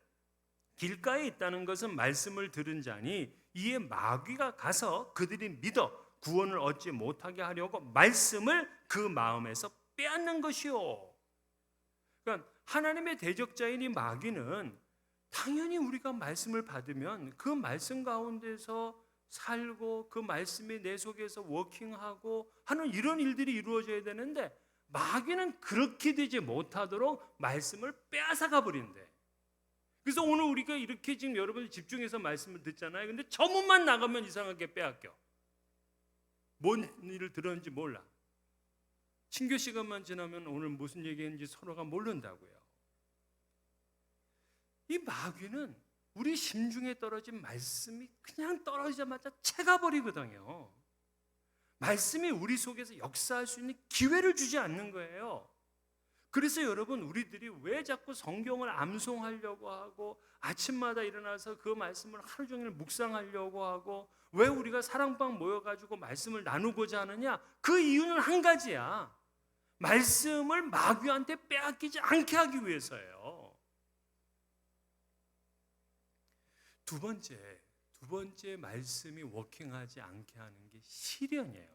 길가에 있다는 것은 말씀을 들은 자니 이에 마귀가 가서 그들이 믿어 구원을 얻지 못하게 하려고 말씀을 그 마음에서 빼앗는 것이요. 그러니까 하나님의 대적자인 이 마귀는 당연히 우리가 말씀을 받으면 그 말씀 가운데서 살고 그 말씀이 내 속에서 워킹하고 하는 이런 일들이 이루어져야 되는데, 마귀는 그렇게 되지 못하도록 말씀을 빼앗아가 버린대. 그래서 오늘 우리가 이렇게 지금 여러분이 집중해서 말씀을 듣잖아요. 근데 저 문만 나가면 이상하게 빼앗겨. 뭔 일을 들었는지 몰라. 친교 시간만 지나면 오늘 무슨 얘기했는지 서로가 모른다고요. 이 마귀는 우리 심중에 떨어진 말씀이 그냥 떨어지자마자 채가버리거든요. 말씀이 우리 속에서 역사할 수 있는 기회를 주지 않는 거예요. 그래서 여러분, 우리들이 왜 자꾸 성경을 암송하려고 하고 아침마다 일어나서 그 말씀을 하루 종일 묵상하려고 하고 왜 우리가 사랑방 모여가지고 말씀을 나누고자 하느냐? 그 이유는 한 가지야. 말씀을 마귀한테 빼앗기지 않게 하기 위해서예요. 두 번째 말씀이 워킹하지 않게 하는 게 시련이에요.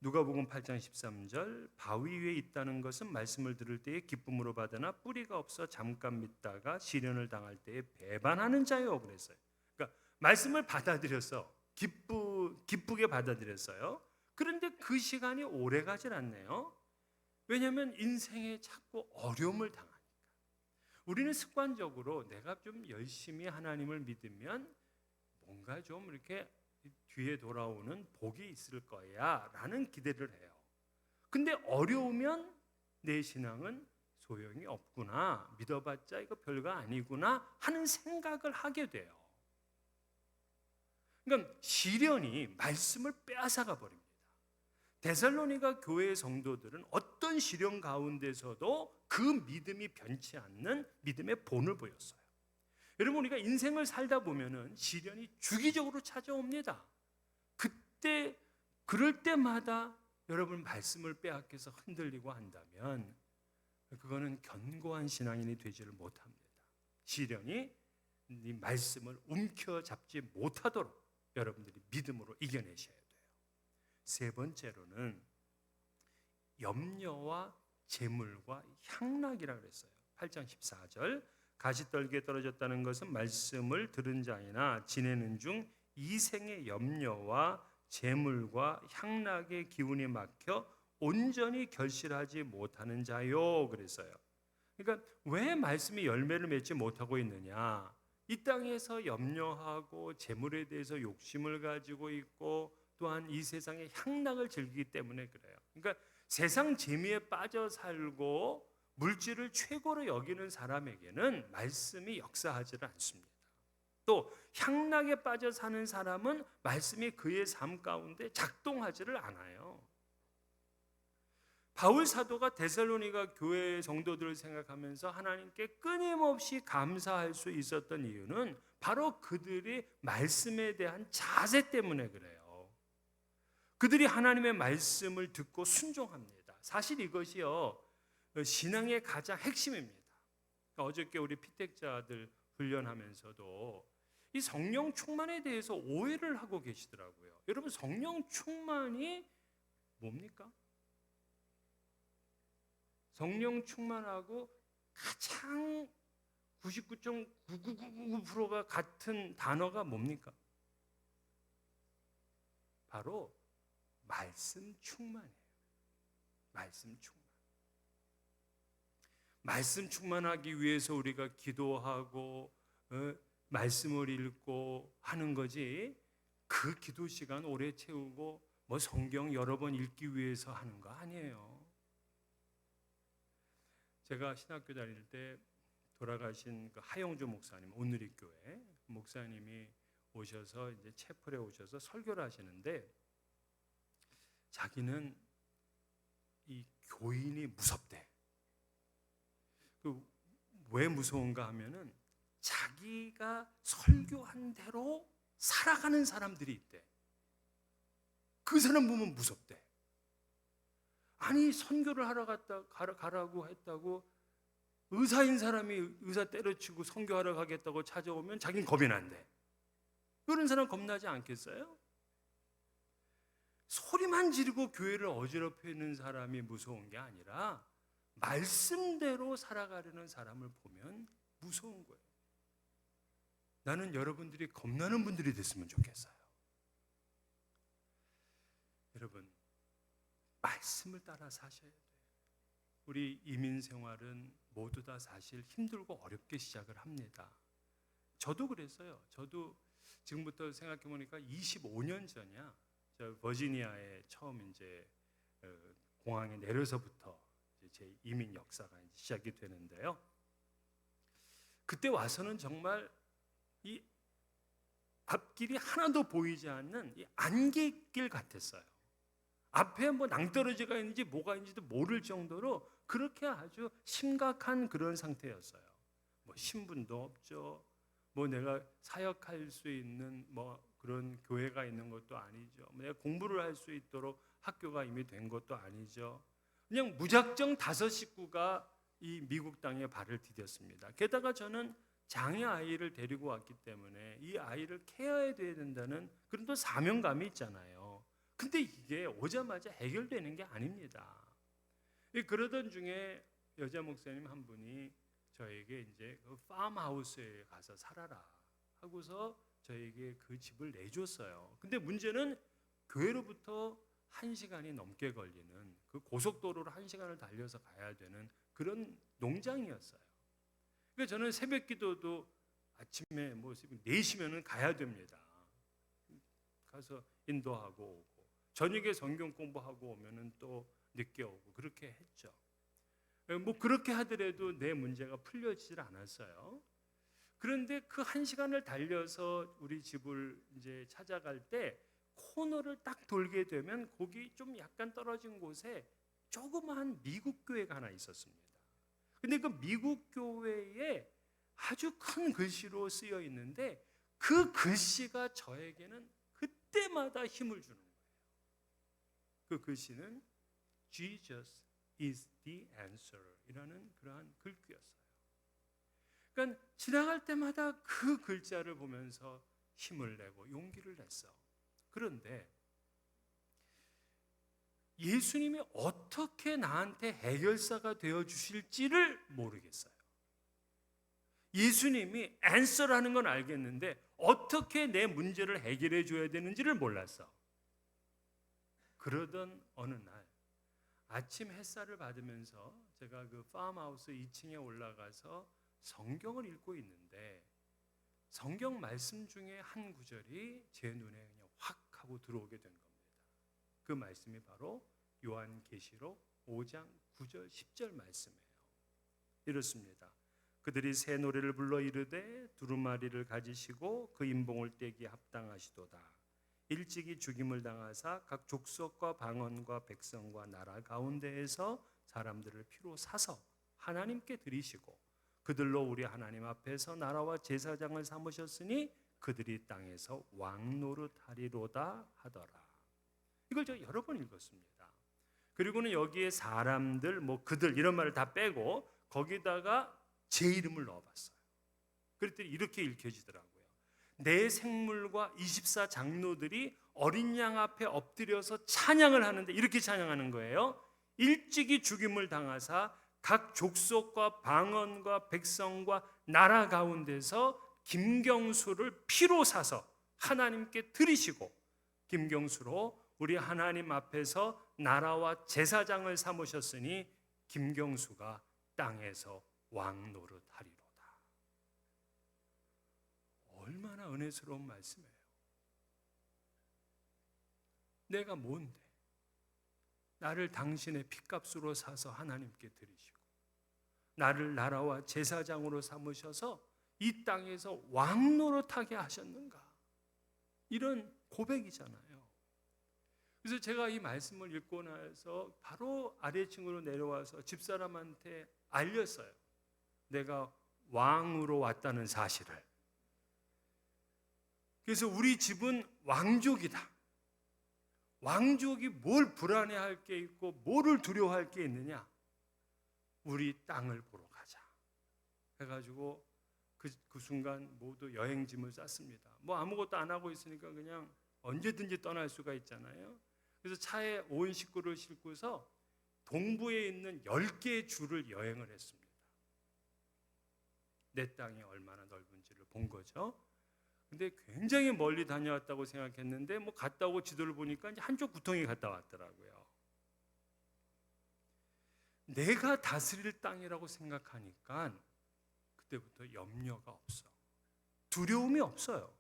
누가복음 8장 13절, 바위 위에 있다는 것은 말씀을 들을 때에 기쁨으로 받으나 뿌리가 없어 잠깐 믿다가 시련을 당할 때에 배반하는 자요 그랬어요. 그러니까 말씀을 받아들여서 기쁘게 받아들였어요. 그런데 그 시간이 오래 가질 않네요. 왜냐하면 인생에 자꾸 어려움을 당하니까. 우리는 습관적으로 내가 좀 열심히 하나님을 믿으면 뭔가 좀 이렇게 뒤에 돌아오는 복이 있을 거야 라는 기대를 해요. 근데 어려우면 내 신앙은 소용이 없구나, 믿어봤자 이거 별거 아니구나 하는 생각을 하게 돼요. 그러니까 시련이 말씀을 빼앗아가 버립니다. 데살로니가 교회의 성도들은 어떤 시련 가운데서도 그 믿음이 변치 않는 믿음의 본을 보였어요. 여러분, 우리가 인생을 살다 보면은 시련이 주기적으로 찾아옵니다. 그때 그럴 때마다 여러분 말씀을 빼앗겨서 흔들리고 한다면 그거는 견고한 신앙인이 되지를 못합니다. 시련이 이 말씀을 움켜잡지 못하도록 여러분들이 믿음으로 이겨내셔야 돼요. 세 번째로는 염려와 재물과 향락이라고 그랬어요. 8장 14절, 가시떨기에 떨어졌다는 것은 말씀을 들은 자이나 지내는 중 이생의 염려와 재물과 향락의 기운이 막혀 온전히 결실하지 못하는 자요 그랬어요. 그러니까 왜 말씀이 열매를 맺지 못하고 있느냐? 이 땅에서 염려하고 재물에 대해서 욕심을 가지고 있고 또한 이 세상의 향락을 즐기기 때문에 그래요. 그러니까 세상 재미에 빠져 살고 물질을 최고로 여기는 사람에게는 말씀이 역사하지를 않습니다. 또 향락에 빠져 사는 사람은 말씀이 그의 삶 가운데 작동하지를 않아요. 바울 사도가 데살로니가 교회 성도들을 생각하면서 하나님께 끊임없이 감사할 수 있었던 이유는 바로 그들이 말씀에 대한 자세 때문에 그래요. 그들이 하나님의 말씀을 듣고 순종합니다. 사실 이것이요, 신앙의 가장 핵심입니다. 어저께 우리 피택자들 훈련하면서도 이 성령 충만에 대해서 오해를 하고 계시더라고요. 여러분, 성령 충만이 뭡니까? 성령 충만하고 가장 99.9999%가 같은 단어가 뭡니까? 바로 말씀 충만이에요. 말씀 충만. 말씀 충만하기 위해서 우리가 기도하고 말씀을 읽고 하는 거지, 그 기도 시간 오래 채우고 뭐 성경 여러 번 읽기 위해서 하는 거 아니에요. 제가 신학교 다닐 때 돌아가신 그 하영주 목사님, 오늘의 교회 목사님이 오셔서 이제 채플에 오셔서 설교를 하시는데, 자기는 이 교인이 무섭대. 왜 무서운가 하면은 자기가 설교한 대로 살아가는 사람들이 있대. 그 사람 보면 무섭대. 아니, 선교를 하러 가라고 했다고 의사인 사람이 의사 때려치고 선교하러 가겠다고 찾아오면 자기는 겁이 난대. 그런 사람 겁나지 않겠어요? 소리만 지르고 교회를 어지럽히는 사람이 무서운 게 아니라 말씀대로 살아가려는 사람을 보면 무서운 거예요. 나는 여러분들이 겁나는 분들이 됐으면 좋겠어요. 여러분, 말씀을 따라 사셔야 돼요. 우리 이민 생활은 모두 다 사실 힘들고 어렵게 시작을 합니다. 저도 그랬어요. 저도 지금부터 생각해 보니까 25년 전이야. 저 버지니아에 처음 이제 공항에 내려서부터 제 이민 역사가 이제 시작이 되는데요. 그때 와서는 정말 이 앞길이 하나도 보이지 않는 이 안개길 같았어요. 앞에 뭐 낭떠러지가 있는지 뭐가 있는지도 모를 정도로 그렇게 아주 심각한 그런 상태였어요. 뭐 신분도 없죠. 뭐 내가 사역할 수 있는 뭐 그런 교회가 있는 것도 아니죠. 내가 공부를 할 수 있도록 학교가 이미 된 것도 아니죠. 그냥 무작정 5 식구가 이 미국 땅에 발을 디뎠습니다. 게다가 저는 장애 아이를 데리고 왔기 때문에 이 아이를 케어해야 된다는 그런 또 사명감이 있잖아요. 근데 이게 오자마자 해결되는 게 아닙니다. 그러던 중에 여자 목사님 한 분이 저에게 이제 그 팜하우스에 가서 살아라 하고서 저에게 그 집을 내줬어요. 근데 문제는 교회로부터 1시간이 넘게 걸리는 그 고속도로를 1시간을 달려서 가야 되는 그런 농장이었어요. 그러니까 저는 새벽 기도도 아침에 뭐 4시면은 가야 됩니다. 가서 인도하고 오고, 저녁에 성경 공부하고 오면은 또 늦게 오고 그렇게 했죠. 뭐 그렇게 하더라도 내 문제가 풀려지질 않았어요. 그런데 그 1시간을 달려서 우리 집을 이제 찾아갈 때 코너를 딱 돌게 되면 거기 좀 약간 떨어진 곳에 조그마한 미국 교회가 하나 있었습니다. 근데 그 미국 교회에 아주 큰 글씨로 쓰여 있는데 그 글씨가 저에게는 그때마다 힘을 주는 거예요. 그 글씨는 Jesus is the answer 이라는 그러한 글귀였어요. 그러니까 지나갈 때마다 그 글자를 보면서 힘을 내고 용기를 냈어. 그런데 예수님이 어떻게 나한테 해결사가 되어 주실지를 모르겠어요. 예수님이 answer라는 건 알겠는데 어떻게 내 문제를 해결해 줘야 되는지를 몰랐어. 그러던 어느 날 아침 햇살을 받으면서 제가 그 팜하우스 2층에 올라가서 성경을 읽고 있는데 성경 말씀 중에 한 구절이 제 눈에 그냥 확 하고 들어오게 된 겁니다. 그 말씀이 바로 요한계시록 5장 9절 10절 말씀이에요. 이렇습니다. 그들이 새 노래를 불러 이르되 두루마리를 가지시고 그 인봉을 떼기 합당하시도다. 일찍이 죽임을 당하사 각 족속과 방언과 백성과 나라 가운데에서 사람들을 피로 사서 하나님께 드리시고 그들로 우리 하나님 앞에서 나라와 제사장을 삼으셨으니 그들이 땅에서 왕 노릇하리로다 하더라. 이걸 제가 여러 번 읽었습니다. 그리고는 여기에 사람들, 뭐 그들 이런 말을 다 빼고 거기다가 제 이름을 넣어봤어요. 그랬더니 이렇게 읽혀지더라고요. 내 생물과 24 장로들이 어린 양 앞에 엎드려서 찬양을 하는데 이렇게 찬양하는 거예요. 일찍이 죽임을 당하사 각 족속과 방언과 백성과 나라 가운데서 김경수를 피로 사서 하나님께 드리시고 김경수로 우리 하나님 앞에서 나라와 제사장을 삼으셨으니 김경수가 땅에서 왕 노릇하리로다. 얼마나 은혜스러운 말씀이에요. 내가 뭔데? 나를 당신의 핏값으로 사서 하나님께 드리시고 나를 나라와 제사장으로 삼으셔서 이 땅에서 왕 노릇하게 하셨는가? 이런 고백이잖아요. 그래서 제가 이 말씀을 읽고 나서 바로 아래층으로 내려와서 집사람한테 알렸어요. 내가 왕으로 왔다는 사실을. 그래서 우리 집은 왕족이다. 왕족이 뭘 불안해할 게 있고 뭐를 두려워할 게 있느냐? 우리 땅을 보러 가자. 해가지고 그 순간 모두 여행짐을 쌌습니다. 뭐 아무것도 안 하고 있으니까 그냥 언제든지 떠날 수가 있잖아요. 그래서 차에 온 식구를 싣고서 동부에 있는 10개의 주를 여행을 했습니다. 내 땅이 얼마나 넓은지를 본 거죠. 근데 굉장히 멀리 다녀왔다고 생각했는데 뭐 갔다 오고 지도를 보니까 이제 한쪽 구덩이 갔다 왔더라고요. 내가 다스릴 땅이라고 생각하니까 그때부터 염려가 없어. 두려움이 없어요.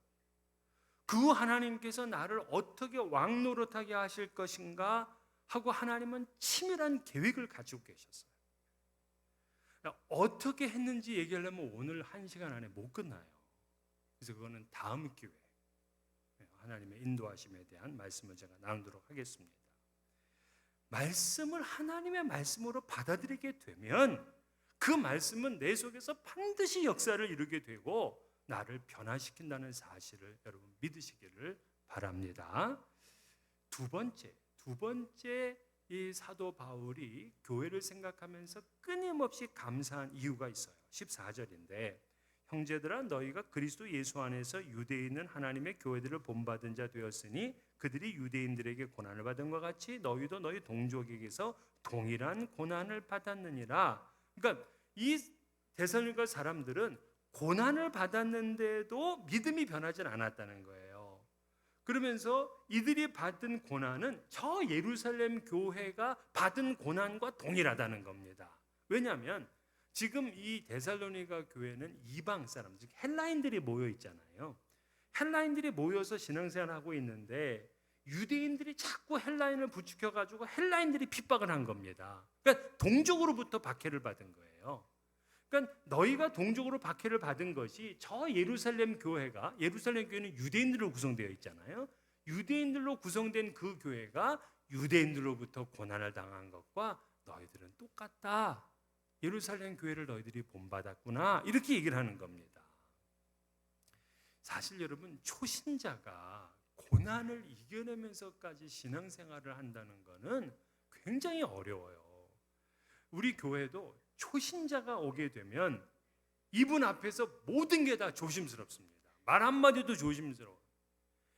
그 하나님께서 나를 어떻게 왕 노릇하게 하실 것인가 하고 하나님은 치밀한 계획을 가지고 계셨어요. 어떻게 했는지 얘기하려면 오늘 1시간 안에 못 끝나요. 그래서 그거는 다음 기회에 하나님의 인도하심에 대한 말씀을 제가 나누도록 하겠습니다. 말씀을 하나님의 말씀으로 받아들이게 되면 그 말씀은 내 속에서 반드시 역사를 이루게 되고 나를 변화시킨다는 사실을 여러분 믿으시기를 바랍니다. 두 번째 이 사도 바울이 교회를 생각하면서 끊임없이 감사한 이유가 있어요. 14절인데 형제들아 너희가 그리스도 예수 안에서 유대에 있는 하나님의 교회들을 본받은 자 되었으니 그들이 유대인들에게 고난을 받은 것 같이 너희도 너희 동족에게서 동일한 고난을 받았느니라. 그러니까 이 데살로니가 사람들은 고난을 받았는데도 믿음이 변하지 않았다는 거예요. 그러면서 이들이 받은 고난은 저 예루살렘 교회가 받은 고난과 동일하다는 겁니다. 왜냐하면 지금 이 데살로니가 교회는 이방 사람, 즉 헬라인들이 모여 있잖아요. 헬라인들이 모여서 신앙생활하고 있는데 유대인들이 자꾸 헬라인을 부추겨가지고 헬라인들이 핍박을 한 겁니다. 그러니까 동족으로부터 박해를 받은 거예요. 그러니까 너희가 동족으로 박해를 받은 것이 저 예루살렘 교회가, 예루살렘 교회는 유대인들로 구성되어 있잖아요. 유대인들로 구성된 그 교회가 유대인들로부터 고난을 당한 것과 너희들은 똑같다. 예루살렘 교회를 너희들이 본받았구나. 이렇게 얘기를 하는 겁니다. 사실 여러분, 초신자가 고난을 이겨내면서까지 신앙생활을 한다는 것은 굉장히 어려워요. 우리 교회도 초신자가 오게 되면 이분 앞에서 모든 게 다 조심스럽습니다. 말 한마디도 조심스러워요.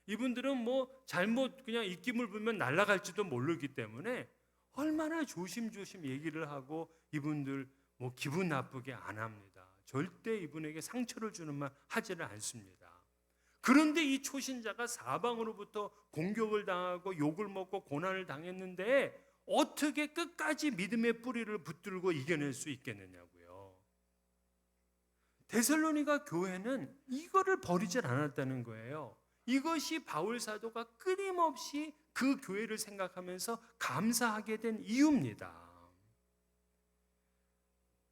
이분들은 뭐 잘못 그냥 입김을 불면 날아갈지도 모르기 때문에 얼마나 조심조심 얘기를 하고 이분들 뭐 기분 나쁘게 안 합니다. 절대 이분에게 상처를 주는 말 하지를 않습니다. 그런데 이 초신자가 사방으로부터 공격을 당하고 욕을 먹고 고난을 당했는데 어떻게 끝까지 믿음의 뿌리를 붙들고 이겨낼 수 있겠느냐고요. 데살로니가 교회는 이거를 버리질 않았다는 거예요. 이것이 바울 사도가 끊임없이 그 교회를 생각하면서 감사하게 된 이유입니다.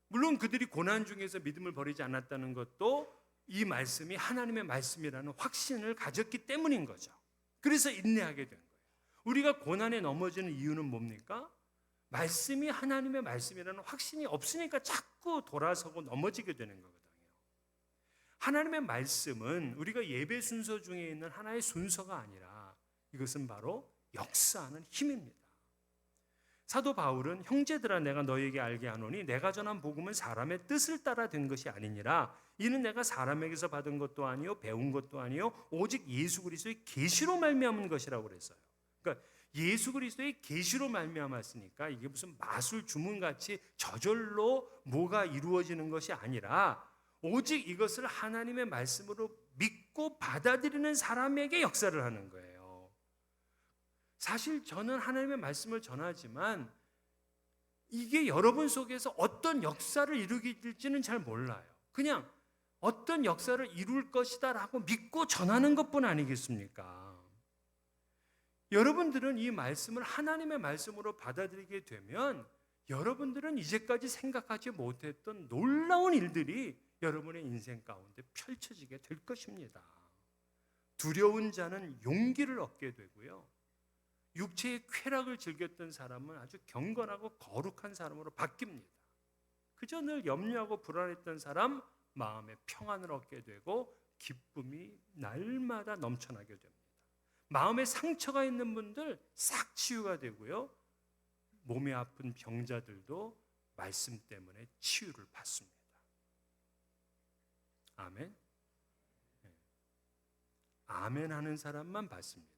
물론 그들이 고난 중에서 믿음을 버리지 않았다는 것도 이 말씀이 하나님의 말씀이라는 확신을 가졌기 때문인 거죠. 그래서 인내하게 된 거예요. 우리가 고난에 넘어지는 이유는 뭡니까? 말씀이 하나님의 말씀이라는 확신이 없으니까 자꾸 돌아서고 넘어지게 되는 거거든요. 하나님의 말씀은 우리가 예배 순서 중에 있는 하나의 순서가 아니라 이것은 바로 역사하는 힘입니다. 사도 바울은 형제들아 내가 너희에게 알게 하노니 내가 전한 복음은 사람의 뜻을 따라 된 것이 아니니라. 이는 내가 사람에게서 받은 것도 아니요 배운 것도 아니요 오직 예수 그리스도의 계시로 말미암은 것이라고 그랬어요. 그러니까 예수 그리스도의 계시로 말미암았으니까 이게 무슨 마술 주문같이 저절로 뭐가 이루어지는 것이 아니라 오직 이것을 하나님의 말씀으로 믿고 받아들이는 사람에게 역사를 하는 거예요. 사실 저는 하나님의 말씀을 전하지만 이게 여러분 속에서 어떤 역사를 이루게 될지는 잘 몰라요. 그냥 어떤 역사를 이룰 것이다 라고 믿고 전하는 것뿐 아니겠습니까? 여러분들은 이 말씀을 하나님의 말씀으로 받아들이게 되면 여러분들은 이제까지 생각하지 못했던 놀라운 일들이 여러분의 인생 가운데 펼쳐지게 될 것입니다. 두려운 자는 용기를 얻게 되고요. 육체의 쾌락을 즐겼던 사람은 아주 경건하고 거룩한 사람으로 바뀝니다. 그저 늘 염려하고 불안했던 사람 마음의 평안을 얻게 되고 기쁨이 날마다 넘쳐나게 됩니다. 마음에 상처가 있는 분들 싹 치유가 되고요. 몸에 아픈 병자들도 말씀 때문에 치유를 받습니다. 아멘. 아멘 하는 사람만 받습니다.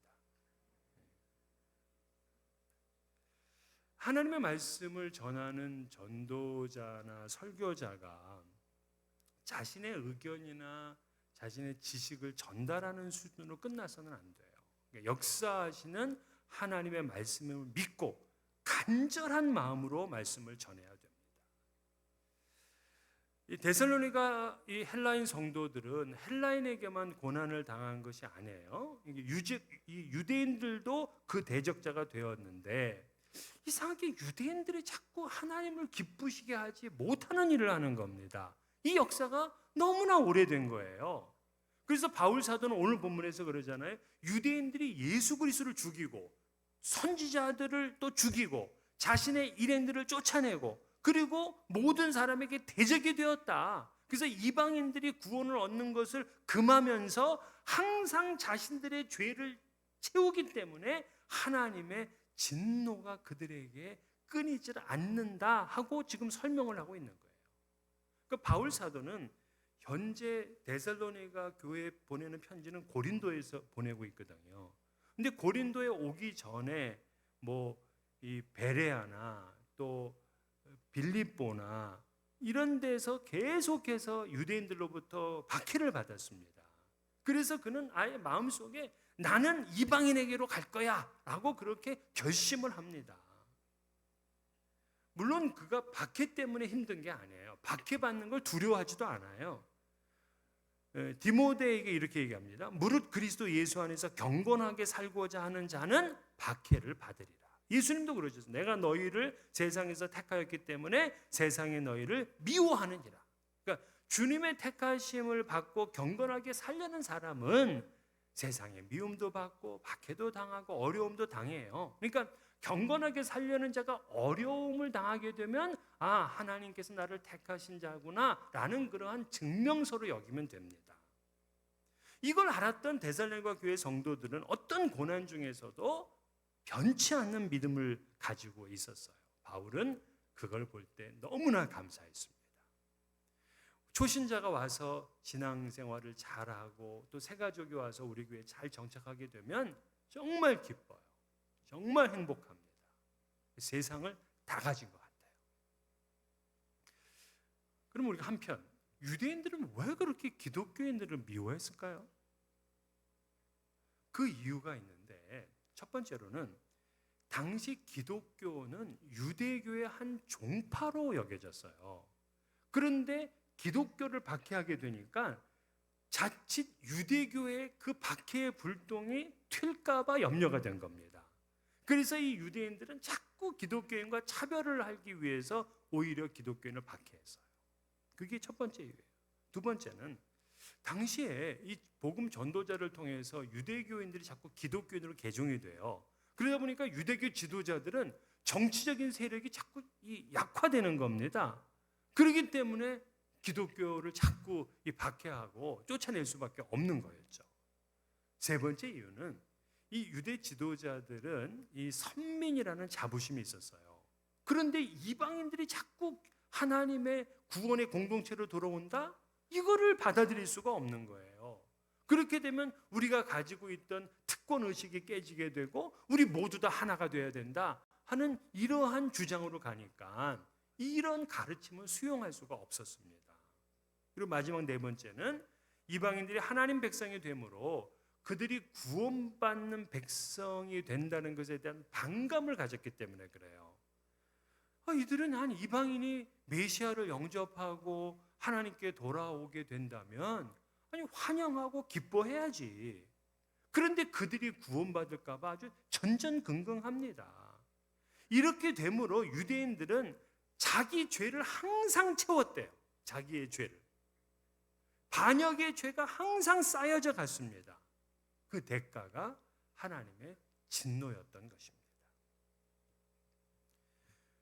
하나님의 말씀을 전하는 전도자나 설교자가 자신의 의견이나 자신의 지식을 전달하는 수준으로 끝나서는 안 돼요. 그러니까 역사하시는 하나님의 말씀을 믿고 간절한 마음으로 말씀을 전해야 됩니다. 이 데살로니가 이 헬라인 성도들은 헬라인에게만 고난을 당한 것이 아니에요. 이 유대인들도 그 대적자가 되었는데 이상하게 유대인들이 자꾸 하나님을 기쁘시게 하지 못하는 일을 하는 겁니다. 이 역사가 너무나 오래된 거예요. 그래서 바울 사도는 오늘 본문에서 그러잖아요. 유대인들이 예수 그리스도를 죽이고 선지자들을 또 죽이고 자신의 일행들을 쫓아내고 그리고 모든 사람에게 대적이 되었다. 그래서 이방인들이 구원을 얻는 것을 금하면서 항상 자신들의 죄를 채우기 때문에 하나님의 진노가 그들에게 끊이질 않는다 하고 지금 설명을 하고 있는 거예요. 그러니까 바울 사도는 현재 데살로니가 교회에 보내는 편지는 고린도에서 보내고 있거든요. 근데 고린도에 오기 전에 뭐 이 베레아나 또 빌립보나 이런 데서 계속해서 유대인들로부터 박해를 받았습니다. 그래서 그는 아예 마음속에 나는 이방인에게로 갈 거야 라고 그렇게 결심을 합니다. 물론 그가 박해 때문에 힘든 게 아니에요. 박해받는 걸 두려워하지도 않아요. 디모데에게 이렇게 얘기합니다. 무릇 그리스도 예수 안에서 경건하게 살고자 하는 자는 박해를 받으리라. 예수님도 그러셨어요. 내가 너희를 세상에서 택하였기 때문에 세상이 너희를 미워하느니라. 그러니까 주님의 택하심을 받고 경건하게 살려는 사람은 세상에 미움도 받고 박해도 당하고 어려움도 당해요. 그러니까 경건하게 살려는 자가 어려움을 당하게 되면 하나님께서 나를 택하신 자구나 라는 그러한 증명서로 여기면 됩니다. 이걸 알았던 데살로니가 교회 성도들은 어떤 고난 중에서도 변치 않는 믿음을 가지고 있었어요. 바울은 그걸 볼 때 너무나 감사했습니다. 초신자가 와서 신앙생활을 잘하고 또 새가족이 와서 우리 교회에 잘 정착하게 되면 정말 기뻐요. 정말 행복합니다. 세상을 다 가진 것 같아요. 그럼 우리가 한편 유대인들은 왜 그렇게 기독교인들을 미워했을까요? 그 이유가 있는데 첫 번째로는 당시 기독교는 유대교의 한 종파로 여겨졌어요. 그런데 기독교를 박해하게 되니까 자칫 유대교의 그 박해의 불똥이 튈까 봐 염려가 된 겁니다. 그래서 이 유대인들은 자꾸 기독교인과 차별을 하기 위해서 오히려 기독교인을 박해했어요. 그게 첫 번째 이유예요. 두 번째는 당시에 이 복음 전도자를 통해서 유대교인들이 자꾸 기독교인으로 개종이 돼요. 그러다 보니까 유대교 지도자들은 정치적인 세력이 자꾸 약화되는 겁니다. 그렇기 때문에 기독교를 자꾸 박해하고 쫓아낼 수밖에 없는 거였죠. 세 번째 이유는 이 유대 지도자들은 이 선민이라는 자부심이 있었어요. 그런데 이방인들이 자꾸 하나님의 구원의 공동체로 돌아온다? 이거를 받아들일 수가 없는 거예요. 그렇게 되면 우리가 가지고 있던 특권 의식이 깨지게 되고 우리 모두 다 하나가 돼야 된다 하는 이러한 주장으로 가니까 이런 가르침을 수용할 수가 없었습니다. 그리고 마지막 네 번째는 이방인들이 하나님 백성이 되므로 그들이 구원받는 백성이 된다는 것에 대한 반감을 가졌기 때문에 그래요. 이들은 한 이방인이 메시아를 영접하고 하나님께 돌아오게 된다면 환영하고 기뻐해야지. 그런데 그들이 구원받을까 봐 아주 전전긍긍합니다. 이렇게 되므로 유대인들은 자기 죄를 항상 채웠대요. 자기의 죄를. 반역의 죄가 항상 쌓여져 갔습니다. 그 대가가 하나님의 진노였던 것입니다.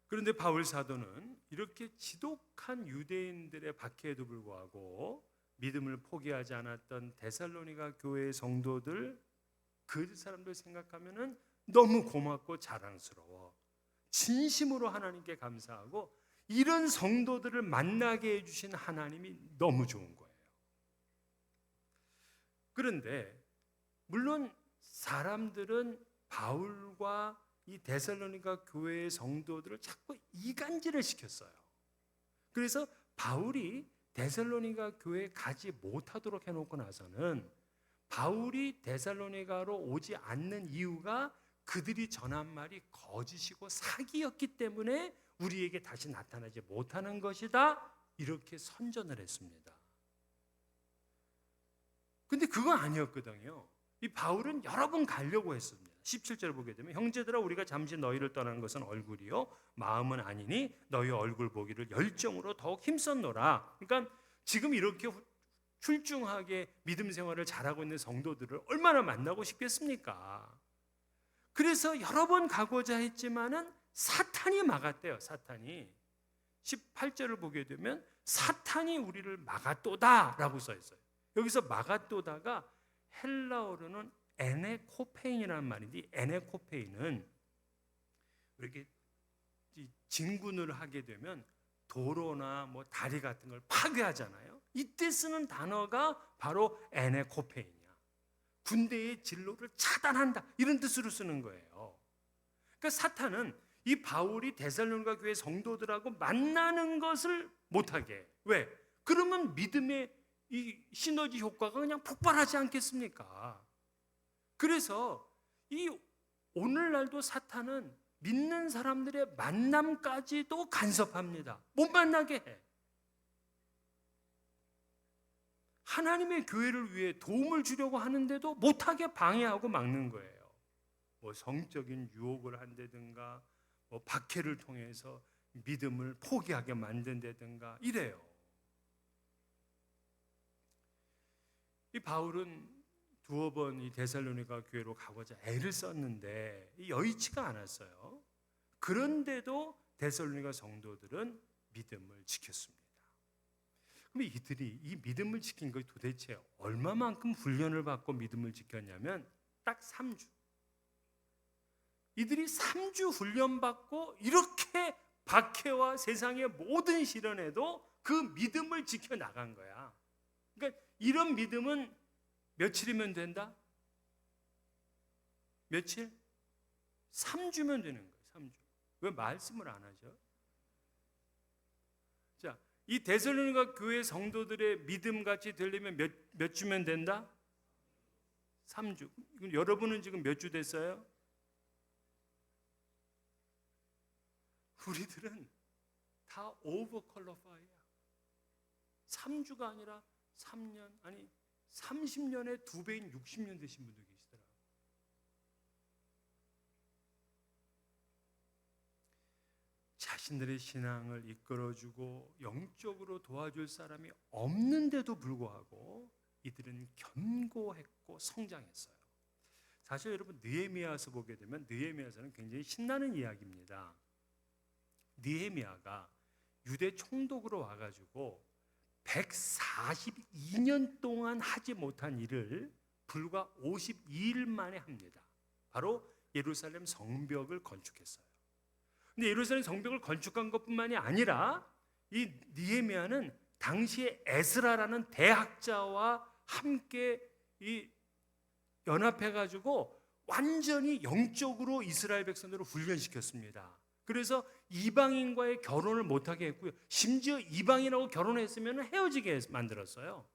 그런데 바울 사도는 이렇게 지독한 유대인들의 박해에도 불구하고 믿음을 포기하지 않았던 데살로니가 교회의 성도들, 그 사람들 생각하면은 너무 고맙고 자랑스러워. 진심으로 하나님께 감사하고 이런 성도들을 만나게 해주신 하나님이 너무 좋은 거예요. 그런데 물론 사람들은 바울과 이 데살로니가 교회의 성도들을 자꾸 이간질을 시켰어요. 그래서 바울이 데살로니가 교회에 가지 못하도록 해놓고 나서는 바울이 데살로니가로 오지 않는 이유가 그들이 전한 말이 거짓이고 사기였기 때문에 우리에게 다시 나타나지 못하는 것이다, 이렇게 선전을 했습니다. 근데 그건 아니었거든요. 이 바울은 여러 번 가려고 했습니다. 17절 보게 되면 형제들아 우리가 잠시 너희를 떠나는 것은 얼굴이요 마음은 아니니 너희 얼굴 보기를 열정으로 더욱 힘썼노라. 그러니까 지금 이렇게 출중하게 믿음 생활을 잘하고 있는 성도들을 얼마나 만나고 싶겠습니까? 그래서 여러 번 가고자 했지만은 사탄이 막았대요. 사탄이 18절을 보게 되면 사탄이 우리를 막았도다라고 써 있어요. 여기서 막았도다가 헬라어로는 에네코페인이라는 말인데, 에네코페인은 이렇게 진군을 하게 되면 도로나 뭐 다리 같은 걸 파괴하잖아요. 이때 쓰는 단어가 바로 에네코페인이야. 군대의 진로를 차단한다, 이런 뜻으로 쓰는 거예요. 그러니까 사탄은 이 바울이 데살로니가 교회 성도들하고 만나는 것을 못하게 해. 왜? 그러면 믿음의 이 시너지 효과가 그냥 폭발하지 않겠습니까? 그래서 이 오늘날도 사탄은 믿는 사람들의 만남까지도 간섭합니다. 못 만나게 해. 하나님의 교회를 위해 도움을 주려고 하는데도 못하게 방해하고 막는 거예요. 뭐 성적인 유혹을 한다든가 뭐 박해를 통해서 믿음을 포기하게 만든다든가 이래요. 이 바울은 두어 번 이 데살로니가 교회로 가고자 애를 썼는데 여의치가 않았어요. 그런데도 데살로니가 성도들은 믿음을 지켰습니다. 그럼 이들이 이 믿음을 지킨 것이 도대체 얼마만큼 훈련을 받고 믿음을 지켰냐면 딱 3주. 이들이 3주 훈련받고 이렇게 박해와 세상의 모든 시련에도 그 믿음을 지켜나간 거야. 그러니까 이런 믿음은 며칠이면 된다? 며칠? 3주면 되는 거예요. 3주. 왜 말씀을 안 하죠? 자, 이 데살로니가 교회 성도들의 믿음 같이 되려면 몇 주면 된다? 3주. 여러분은 지금 몇 주 됐어요? 우리들은 다 오버퀄리파이야. 3주가 아니라 3년, 아니 30년에 2배인 60년 되신 분도 계시더라고요. 자신들의 신앙을 이끌어주고 영적으로 도와줄 사람이 없는데도 불구하고 이들은 견고했고 성장했어요. 사실 여러분 느헤미야서 보게 되면 느헤미야서는 굉장히 신나는 이야기입니다. 느헤미야가 유대 총독으로 와가지고 142년 동안 하지 못한 일을 불과 52일 만에 합니다. 바로 예루살렘 성벽을 건축했어요. 근데 예루살렘 성벽을 건축한 것뿐만이 아니라 이 느헤미야는 당시에 에스라라는 대학자와 함께 이 연합해가지고 완전히 영적으로 이스라엘 백성들을 훈련시켰습니다. 그래서 이방인과의 결혼을 못하게 했고요. 심지어 이방인하고 결혼했으면 헤어지게 만들었어요.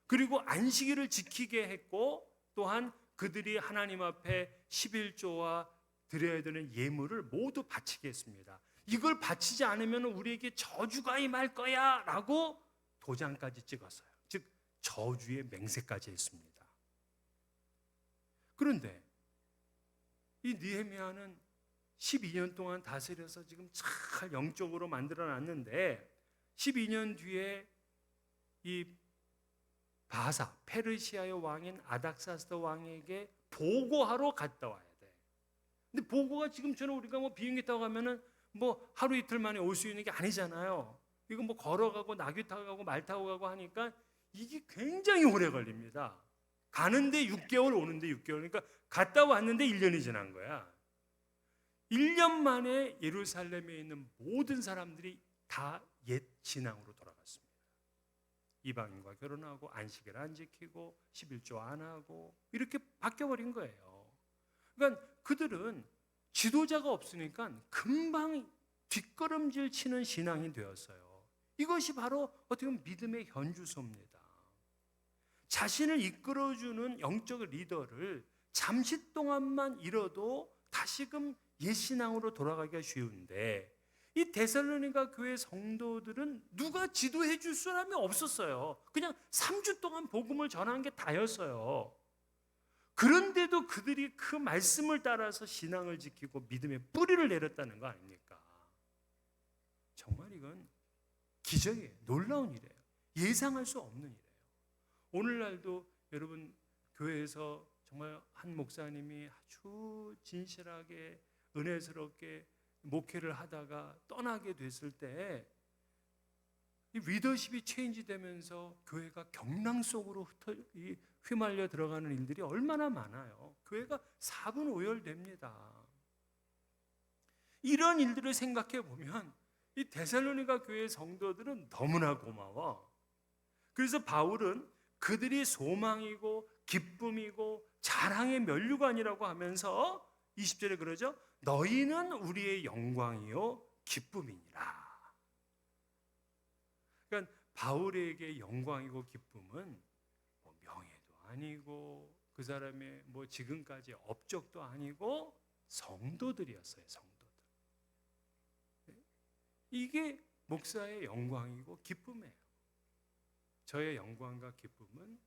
그리고 안식일을 지키게 했고 또한 그들이 하나님 앞에 11조와 드려야 되는 예물을 모두 바치게 했습니다. 이걸 바치지 않으면 우리에게 저주가 임할 거야 라고 도장까지 찍었어요. 즉 저주의 맹세까지 했습니다. 그런데 이 느헤미야는 12년 동안 다스려서 지금 잘 영적으로 만들어놨는데 12년 뒤에 이 바사 페르시아의 왕인 아닥사스다 왕에게 보고하러 갔다 와야 돼. 근데 보고가 지금처럼 우리가 뭐 비행기 타고 가면은 뭐 하루 이틀 만에 올 수 있는 게 아니잖아요. 이거 뭐 걸어가고 나귀 타고 가고 말 타고 가고 하니까 이게 굉장히 오래 걸립니다. 가는데 6개월 오는데 6개월. 그러니까 갔다 왔는데 1년이 지난 거야. 1년 만에 예루살렘에 있는 모든 사람들이 다 옛 신앙으로 돌아갔습니다. 이방인과 결혼하고 안식일 안 지키고 11조 안 하고 이렇게 바뀌어버린 거예요. 그러니까 그들은 지도자가 없으니까 금방 뒷걸음질 치는 신앙이 되었어요. 이것이 바로 어떻게 보면 믿음의 현주소입니다. 자신을 이끌어주는 영적 리더를 잠시 동안만 잃어도 다시금 옛신앙으로 돌아가기가 쉬운데 이 데살로니가 교회 성도들은 누가 지도해 줄 사람이 없었어요. 그냥 3주 동안 복음을 전한 게 다였어요. 그런데도 그들이 그 말씀을 따라서 신앙을 지키고 믿음의 뿌리를 내렸다는 거 아닙니까? 정말 이건 기적이에요. 놀라운 일이에요. 예상할 수 없는 일이에요. 오늘날도 여러분 교회에서 정말 한 목사님이 아주 진실하게 은혜스럽게 목회를 하다가 떠나게 됐을 때 이 리더십이 체인지되면서 교회가 경랑 속으로 휘말려 들어가는 일들이 얼마나 많아요. 교회가 사분오열됩니다. 이런 일들을 생각해 보면 이 데살로니가 교회 성도들은 너무나 고마워. 그래서 바울은 그들이 소망이고 기쁨이고 자랑의 면류관이라고 하면서 20절에 그러죠. 너희는 우리의 영광이요 기쁨이니라. 그러니까 바울에게 영광이고 기쁨은 뭐 명예도 아니고 그 사람의 뭐 지금까지 업적도 아니고 성도들이었어요. 성도들. 이게 목사의 영광이고 기쁨이에요. 저의 영광과 기쁨은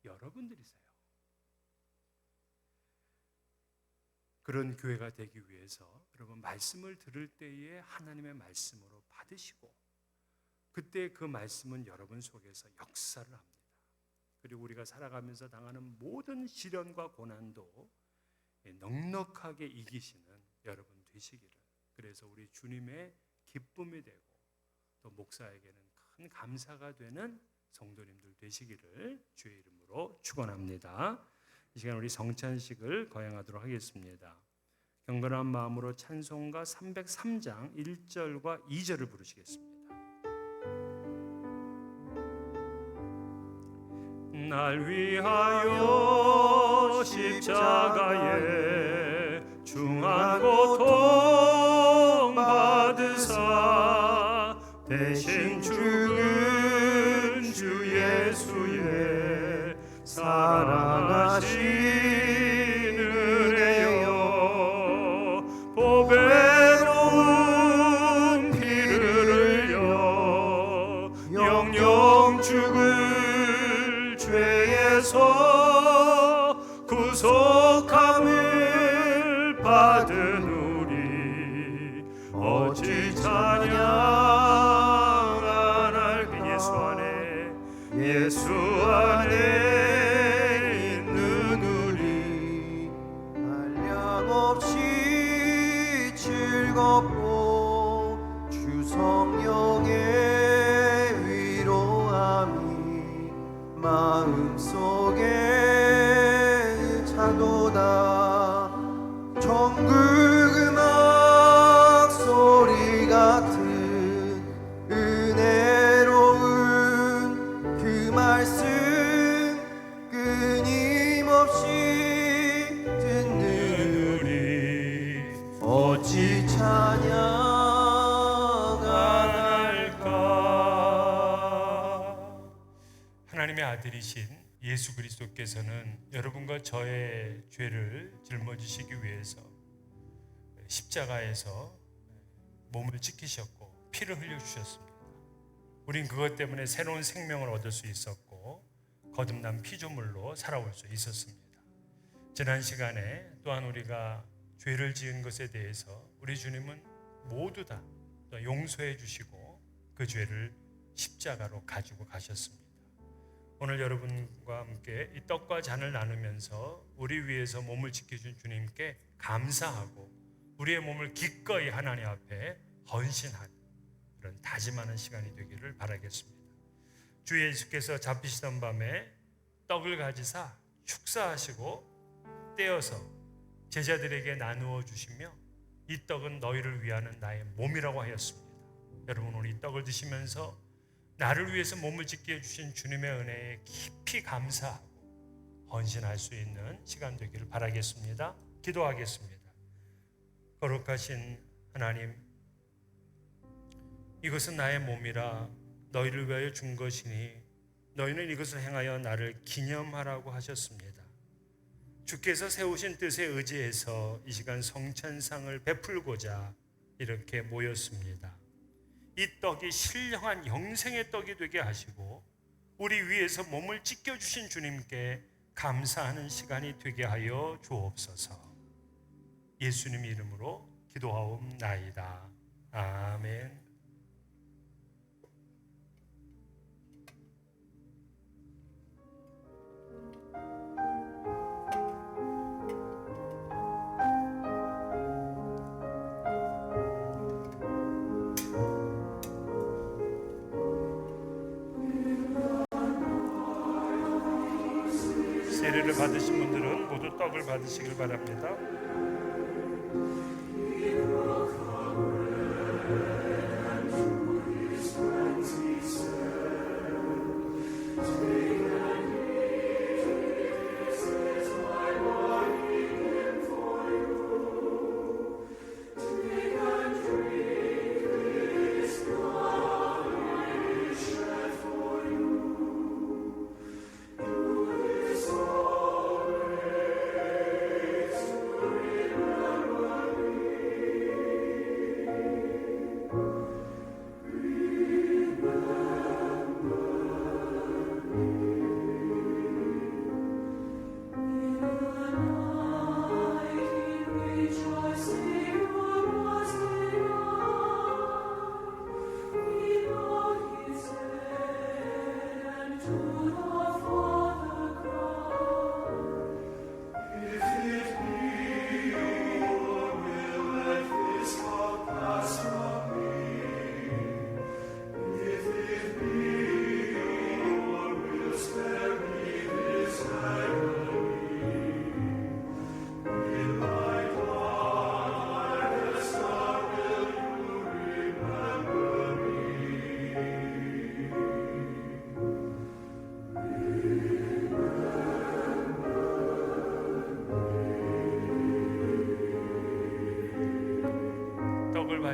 여러분들이세요. 그런 교회가 되기 위해서 여러분 말씀을 들을 때에 하나님의 말씀으로 받으시고 그때 그 말씀은 여러분 속에서 역사를 합니다. 그리고 우리가 살아가면서 당하는 모든 시련과 고난도 넉넉하게 이기시는 여러분 되시기를, 그래서 우리 주님의 기쁨이 되고 또 목사에게는 큰 감사가 되는 성도님들 되시기를 주의 이름으로 축원합니다. 이 시간 우리 성찬식을 거행하도록 하겠습니다. 경건한 마음으로 찬송가 303장 1절과 2절을 부르시겠습니다. 날 위하여 십자가에 중한 고통 받으사 대신 죽은 주 예수의 사랑하신 은혜여 보배로운 피를 흘려 영영 죽을 죄에서 구속함을 받은 우리 어찌 찬양할 그 예수 안에 있는 우리 한량없이 즐겁고 주 성령의 위로함이 마음속에 차도다. 천국 음악 소리 같은 은혜로운 그 말씀 끊임없이 듣는 우리 어찌 찬양할까. 하나님의 아들이신 예수 그리스도께서는 여러분과 저의 죄를 짊어지시기 위해서 십자가에서 몸을 지키셨고 피를 흘려주셨습니다. 우린 그것 때문에 새로운 생명을 얻을 수 있었고 거듭난 피조물로 살아올 수 있었습니다. 지난 시간에 또한 우리가 죄를 지은 것에 대해서 우리 주님은 모두 다 용서해 주시고 그 죄를 십자가로 가지고 가셨습니다. 오늘 여러분과 함께 이 떡과 잔을 나누면서 우리 위해서 몸을 지켜준 주님께 감사하고 우리의 몸을 기꺼이 하나님 앞에 헌신하는 그런 다짐하는 시간이 되기를 바라겠습니다. 주 예수께서 잡히시던 밤에 떡을 가지사 축사하시고 떼어서 제자들에게 나누어 주시며 이 떡은 너희를 위하는 나의 몸이라고 하였습니다. 여러분, 우리 떡을 드시면서 나를 위해서 몸을 지켜 주신 주님의 은혜에 깊이 감사하고 헌신할 수 있는 시간 되기를 바라겠습니다. 기도하겠습니다. 거룩하신 하나님, 이것은 나의 몸이라 너희를 위하여 준 것이니 너희는 이것을 행하여 나를 기념하라고 하셨습니다. 주께서 세우신 뜻에 의지해서 이 시간 성찬상을 베풀고자 이렇게 모였습니다. 이 떡이 신령한 영생의 떡이 되게 하시고 우리 위에서 몸을 찢겨주신 주님께 감사하는 시간이 되게 하여 주옵소서. 예수님 이름으로 기도하옵나이다. 아멘. 세례를 받으신 분들은 모두 떡을 받으시길 바랍니다.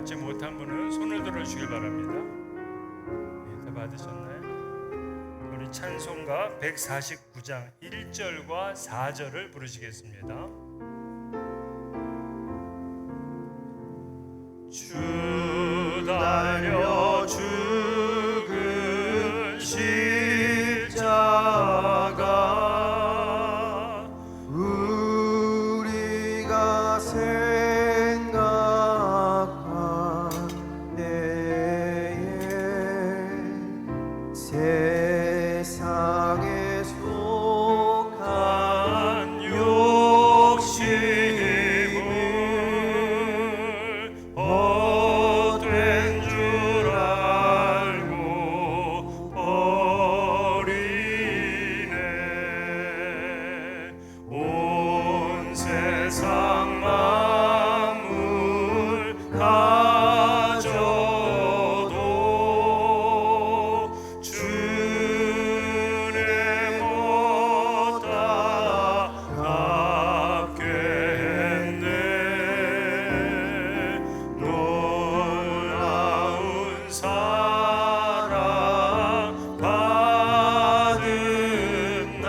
받지 못한 분은 손을 들어주길 바랍니다. 네, 다 받으셨나요? 우리 찬송가 149장 1절과 4절을 부르시겠습니다. 주 달려 죽은 십자가 우리가 생각한 때에 세상에 속한 욕심을 헛된 줄 알고 버리네. 온 세상 만물 가져도 주님 보다 값겠네. 놀라운 사랑 받은 나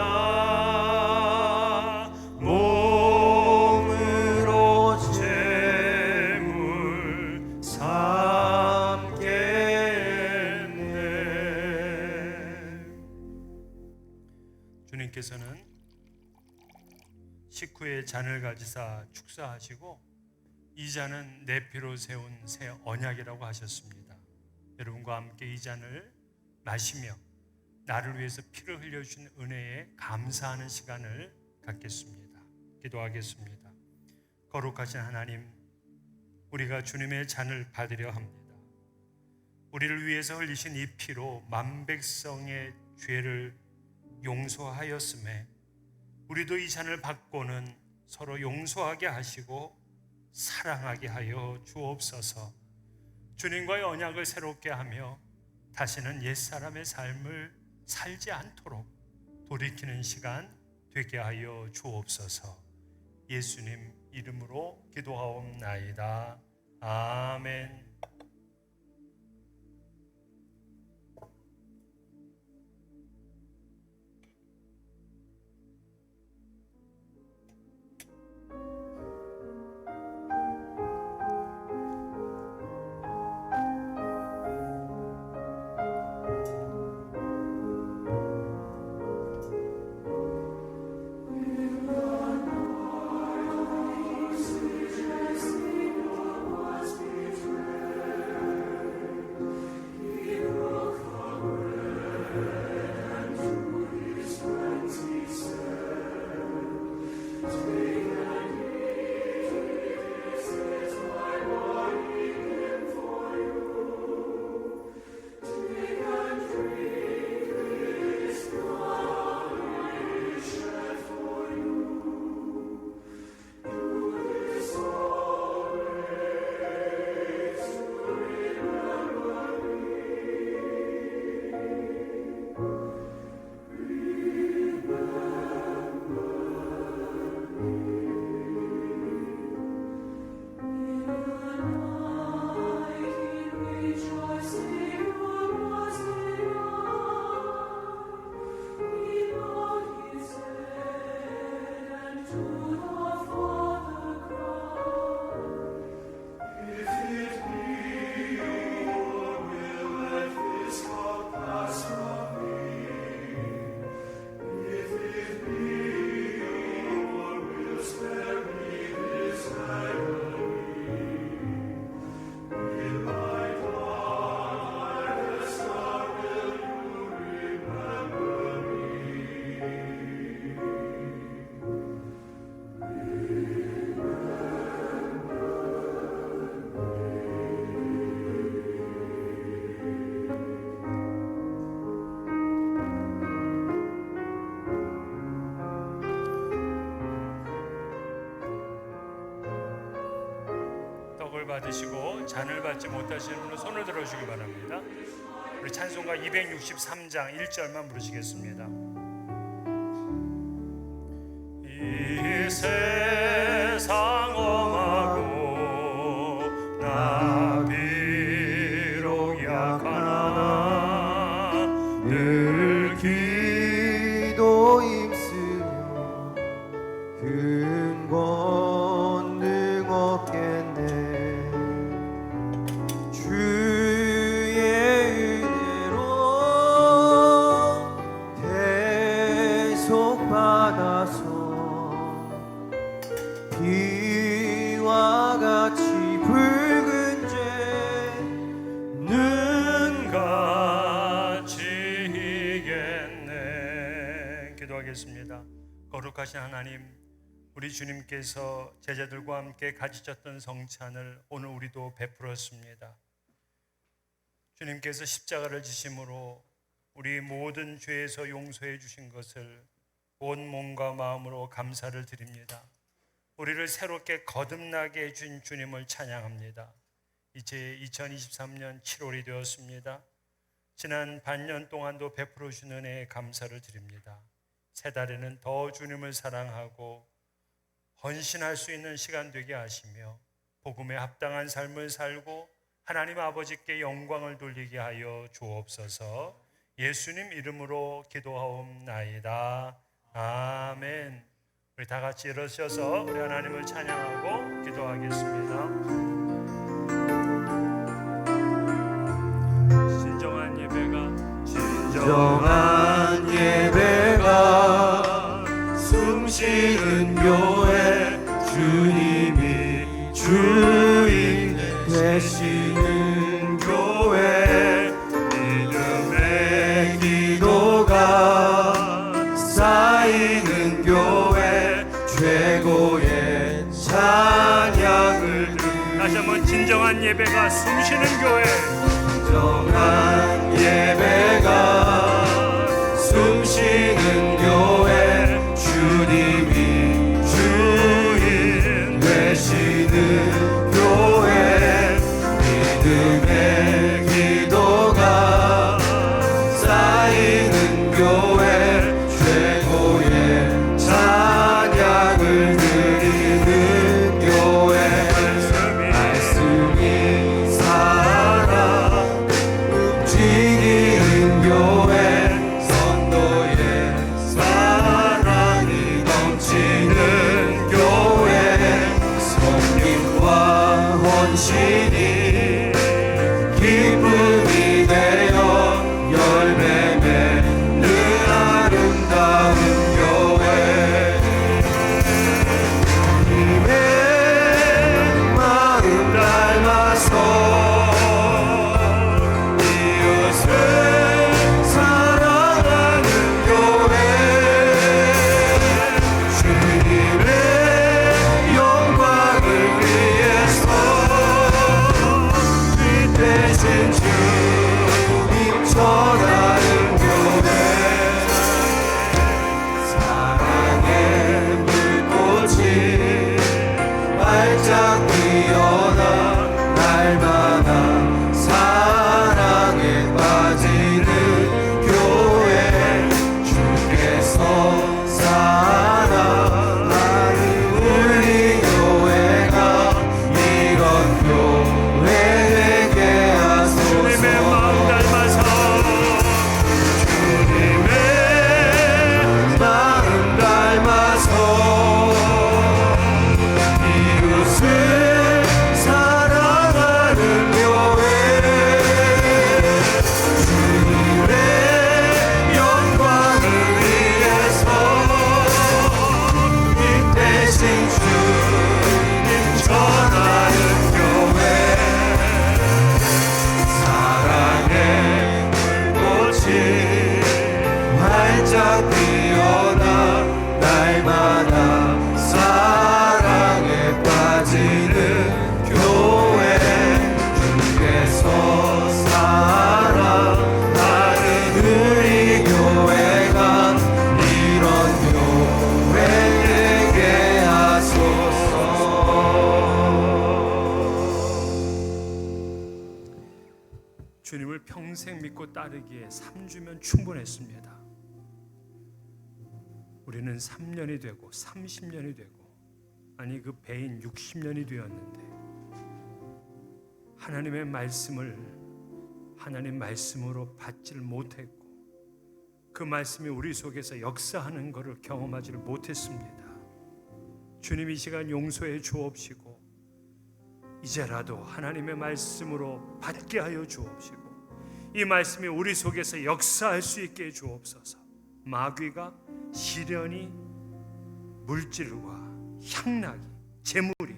몸으로 재물 삼겠네. 주님께서는 식후에 잔을 가지사 축사하시고 이 잔은 내 피로 세운 새 언약이라고 하셨습니다. 여러분과 함께 이 잔을 마시며 나를 위해서 피를 흘려주신 은혜에 감사하는 시간을 갖겠습니다. 기도하겠습니다. 거룩하신 하나님, 우리가 주님의 잔을 받으려 합니다. 우리를 위해서 흘리신 이 피로 만백성의 죄를 용서하였음에 우리도 이 잔을 받고는 서로 용서하게 하시고 사랑하게 하여 주옵소서. 주님과의 언약을 새롭게 하며 다시는 옛사람의 삶을 살지 않도록 돌이키는 시간 되게 하여 주옵소서. 예수님 이름으로 기도하옵나이다. 아멘. 받으시고 잔을 받지 못하시는 분은 손을 들어주기 바랍니다. 우리 찬송가 263장 1절만 부르시겠습니다. 이 세상 엄하고 나비 늘 기도 힘쓰며 큰 권능 얻겠네. 주의 은혜로 계속 받아서 비와 같이 붉은 죄는 같이 이겠네. 기도하겠습니다. 거룩하신 하나님, 우리 주님께서 제자들과 함께 가지셨던 성찬을 오늘 우리도 베풀었습니다. 주님께서 십자가를 지심으로 우리 모든 죄에서 용서해 주신 것을 온 몸과 마음으로 감사를 드립니다. 우리를 새롭게 거듭나게 해준 주님을 찬양합니다. 이제 2023년 7월이 되었습니다. 지난 반년 동안도 베풀어 주신 은혜에 감사를 드립니다. 새 달에는 더 주님을 사랑하고 헌신할 수 있는 시간 되게 하시며 복음에 합당한 삶을 살고 하나님 아버지께 영광을 돌리게 하여 주옵소서. 예수님 이름으로 기도하옵나이다. 아멘. 우리 다 같이 일어서서 우리 하나님을 찬양하고 기도하겠습니다. 진정한 예배가 진정한 예배가 숨쉬는 교회, 주님이 주인 되시는 교회, 믿음의 기도가 쌓이는 교회, 최고의 찬양을 다시 한번 진정한 예배가 숨쉬는 교회, 진정한 예배가 숨쉬는 교회, 주님이 주인 되시는 교회, 믿음의 기도가 쌓이는 교회, 최고의 찬양을 드리는 교회, 말씀이 살아 움직이는 교회, 선도의 사랑이 넘치는 교회, 섬김과 헌신이 기쁨이 되어 열매 맺는 아름다운 교회, 주님의 마음 닮아서 이웃을 사랑하는 교회, 주님의 영광을 위해서 이 대신 주님 전하는 교회, 사랑의 불꽃이 활짝 피어나 날마다 사랑에 빠지는 교회, 주께서 사랑하는 우리 교회가 이런 교회 되게 주님의 마음 하소서. 닮아서 주님의 마음 닮아서 이웃을 사랑하는 교회, 주님의 영광을 위해서 이 대신 주님 전하는 교회, 사랑의 불꽃이 활짝 피어나 날마다 사랑에 빠지는 교회, 주께서 사랑하는 우리 교회가 이런 교회 되게 하소서. 주님을 평생 믿고 따르기에 3주면 충분했습니다. 우리는 3년이 되고 30년이 되고 아니 그 배인 60년이 되었는데 하나님의 말씀을 하나님 말씀으로 받지를 못했고 그 말씀이 우리 속에서 역사하는 것을 경험하지를 못했습니다. 주님 이 시간 용서해 주옵시고 이제라도 하나님의 말씀으로 받게 하여 주옵시고 이 말씀이 우리 속에서 역사할 수 있게 해 주옵소서. 마귀가 시련이 물질과 향락이 재물이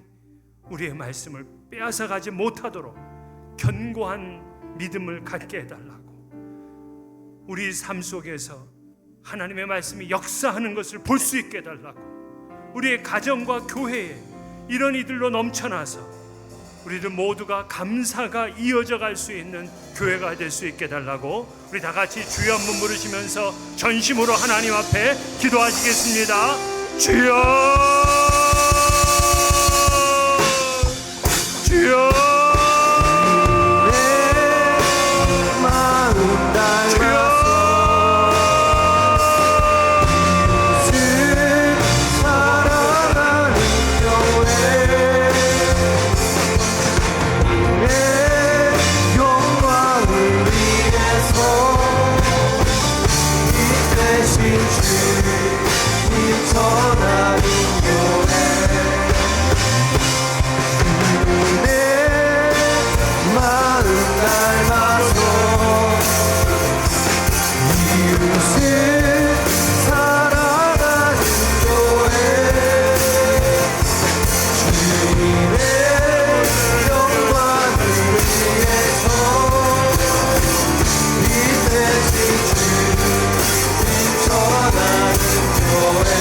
우리의 말씀을 빼앗아 가지 못하도록 견고한 믿음을 갖게 해달라고, 우리 삶 속에서 하나님의 말씀이 역사하는 것을 볼 수 있게 해달라고, 우리의 가정과 교회에 이런 이들로 넘쳐나서 우리들 모두가 감사가 이어져 갈 수 있는 교회가 될 수 있게 해달라고, 우리 다 같이 주여 한번 부르시면서 전심으로 하나님 앞에 기도하시겠습니다. 주여, 주여, 마음 닮아서 사랑하는 교회, 내 영광을 위해서 이 대신 주님 전하는 교회, 내 마음 닮아서 이웃을 사랑하는 교회, 주님의 영광을 위해서 이 대신 주님 전하는 교회,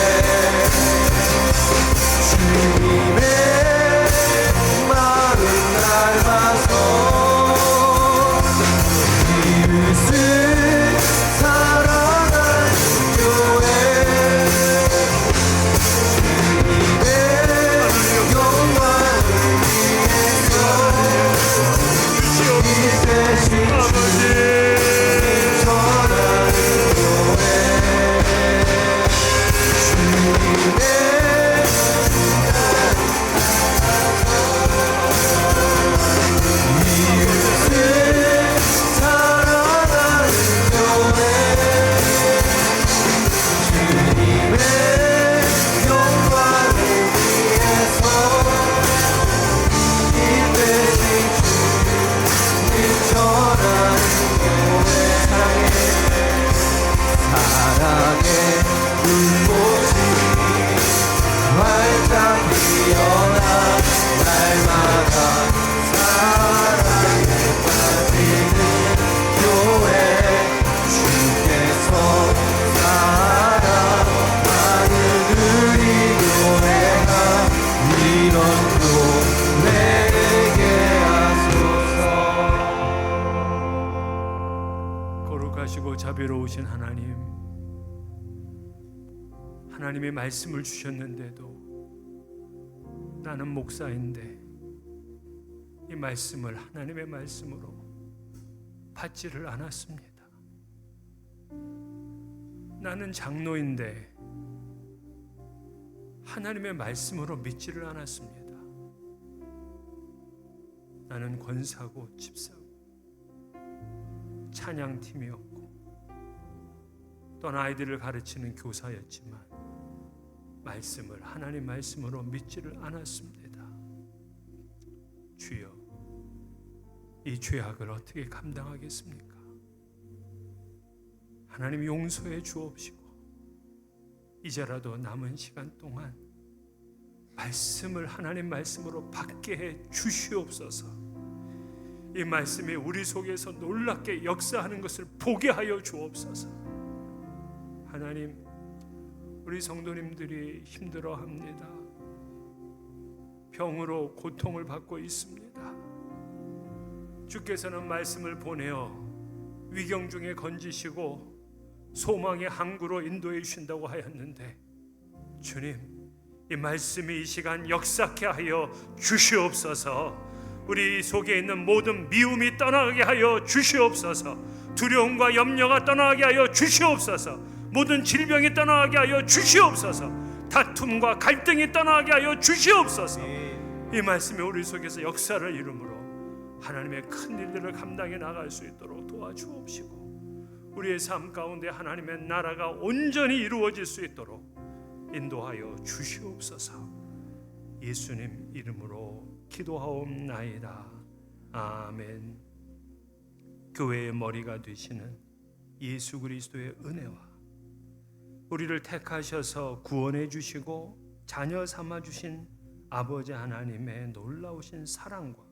주님의 마음 닮아서 이웃을 사랑하는 교회, 주님의 영광을 위해서 이 대신 주님 전하는 교회, 주님의 이웃을 사랑하는 교회, 주님의 영광을 위해서 이 대신 주님 전하는 교회, 사랑의 눈꽃이 활짝 피어나 날마다 사랑에 빠지는 교회, 주께서 사랑하는 우리 교회가 이런 교회에게 하소서. 거룩하시고 자비로우신 하나님, 하나님의 말씀을 주셨는데도 나는 목사인데 이 말씀을 하나님의 말씀으로 받지를 않았습니다. 나는 장로인데 하나님의 말씀으로 믿지를 않았습니다. 나는 권사고 집사고 찬양팀이었고 또 아이들을 가르치는 교사였지만 말씀을 하나님 말씀으로 믿지를 않았습니다. 주여, 이 죄악을 어떻게 감당하겠습니까? 하나님 용서해 주옵시고 이제라도 남은 시간 동안 말씀을 하나님 말씀으로 받게 해 주시옵소서. 이 말씀이 우리 속에서 놀랍게 역사하는 것을 보게 하여 주옵소서. 하나님, 우리 성도님들이 힘들어합니다. 병으로 고통을 받고 있습니다. 주께서는 말씀을 보내어 위경 중에 건지시고 소망의 항구로 인도해 주신다고 하였는데, 주님, 이 말씀이 이 시간 역사케 하여 주시옵소서. 우리 속에 있는 모든 미움이 떠나게 하여 주시옵소서. 두려움과 염려가 떠나게 하여 주시옵소서. 모든 질병이 떠나게 하여 주시옵소서. 다툼과 갈등이 떠나게 하여 주시옵소서. 이 말씀이 우리 속에서 역사를 이루므로 하나님의 큰 일들을 감당해 나갈 수 있도록 도와주옵시고 우리의 삶 가운데 하나님의 나라가 온전히 이루어질 수 있도록 인도하여 주시옵소서. 예수님 이름으로 기도하옵나이다. 아멘. 교회의 머리가 되시는 예수 그리스도의 은혜와 우리를 택하셔서 구원해 주시고 자녀 삼아 주신 아버지 하나님의 놀라우신 사랑과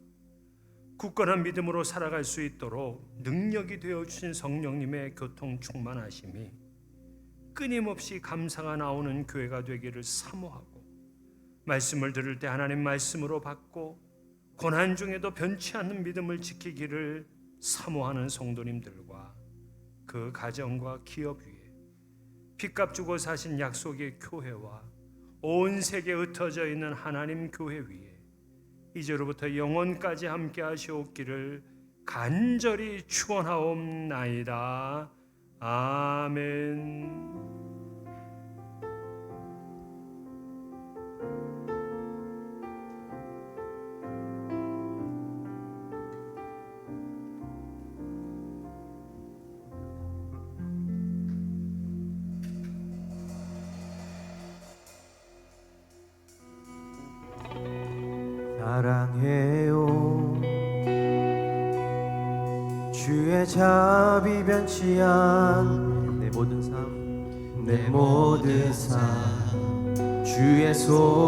굳건한 믿음으로 살아갈 수 있도록 능력이 되어 주신 성령님의 교통 충만하심이 끊임없이 감사가 나오는 교회가 되기를 사모하고, 말씀을 들을 때 하나님 말씀으로 받고 고난 중에도 변치 않는 믿음을 지키기를 사모하는 성도님들과 그 가정과 기업 위에 핏값 주고 사신 약속의 교회와 온 세계에 흩어져 있는 하나님 교회 위에 이제로부터 영원까지 함께 하시옵기를 간절히 축원하옵나이다. 아멘. 사랑해요 주의 자비 변치 않 내 모든 삶 주의 손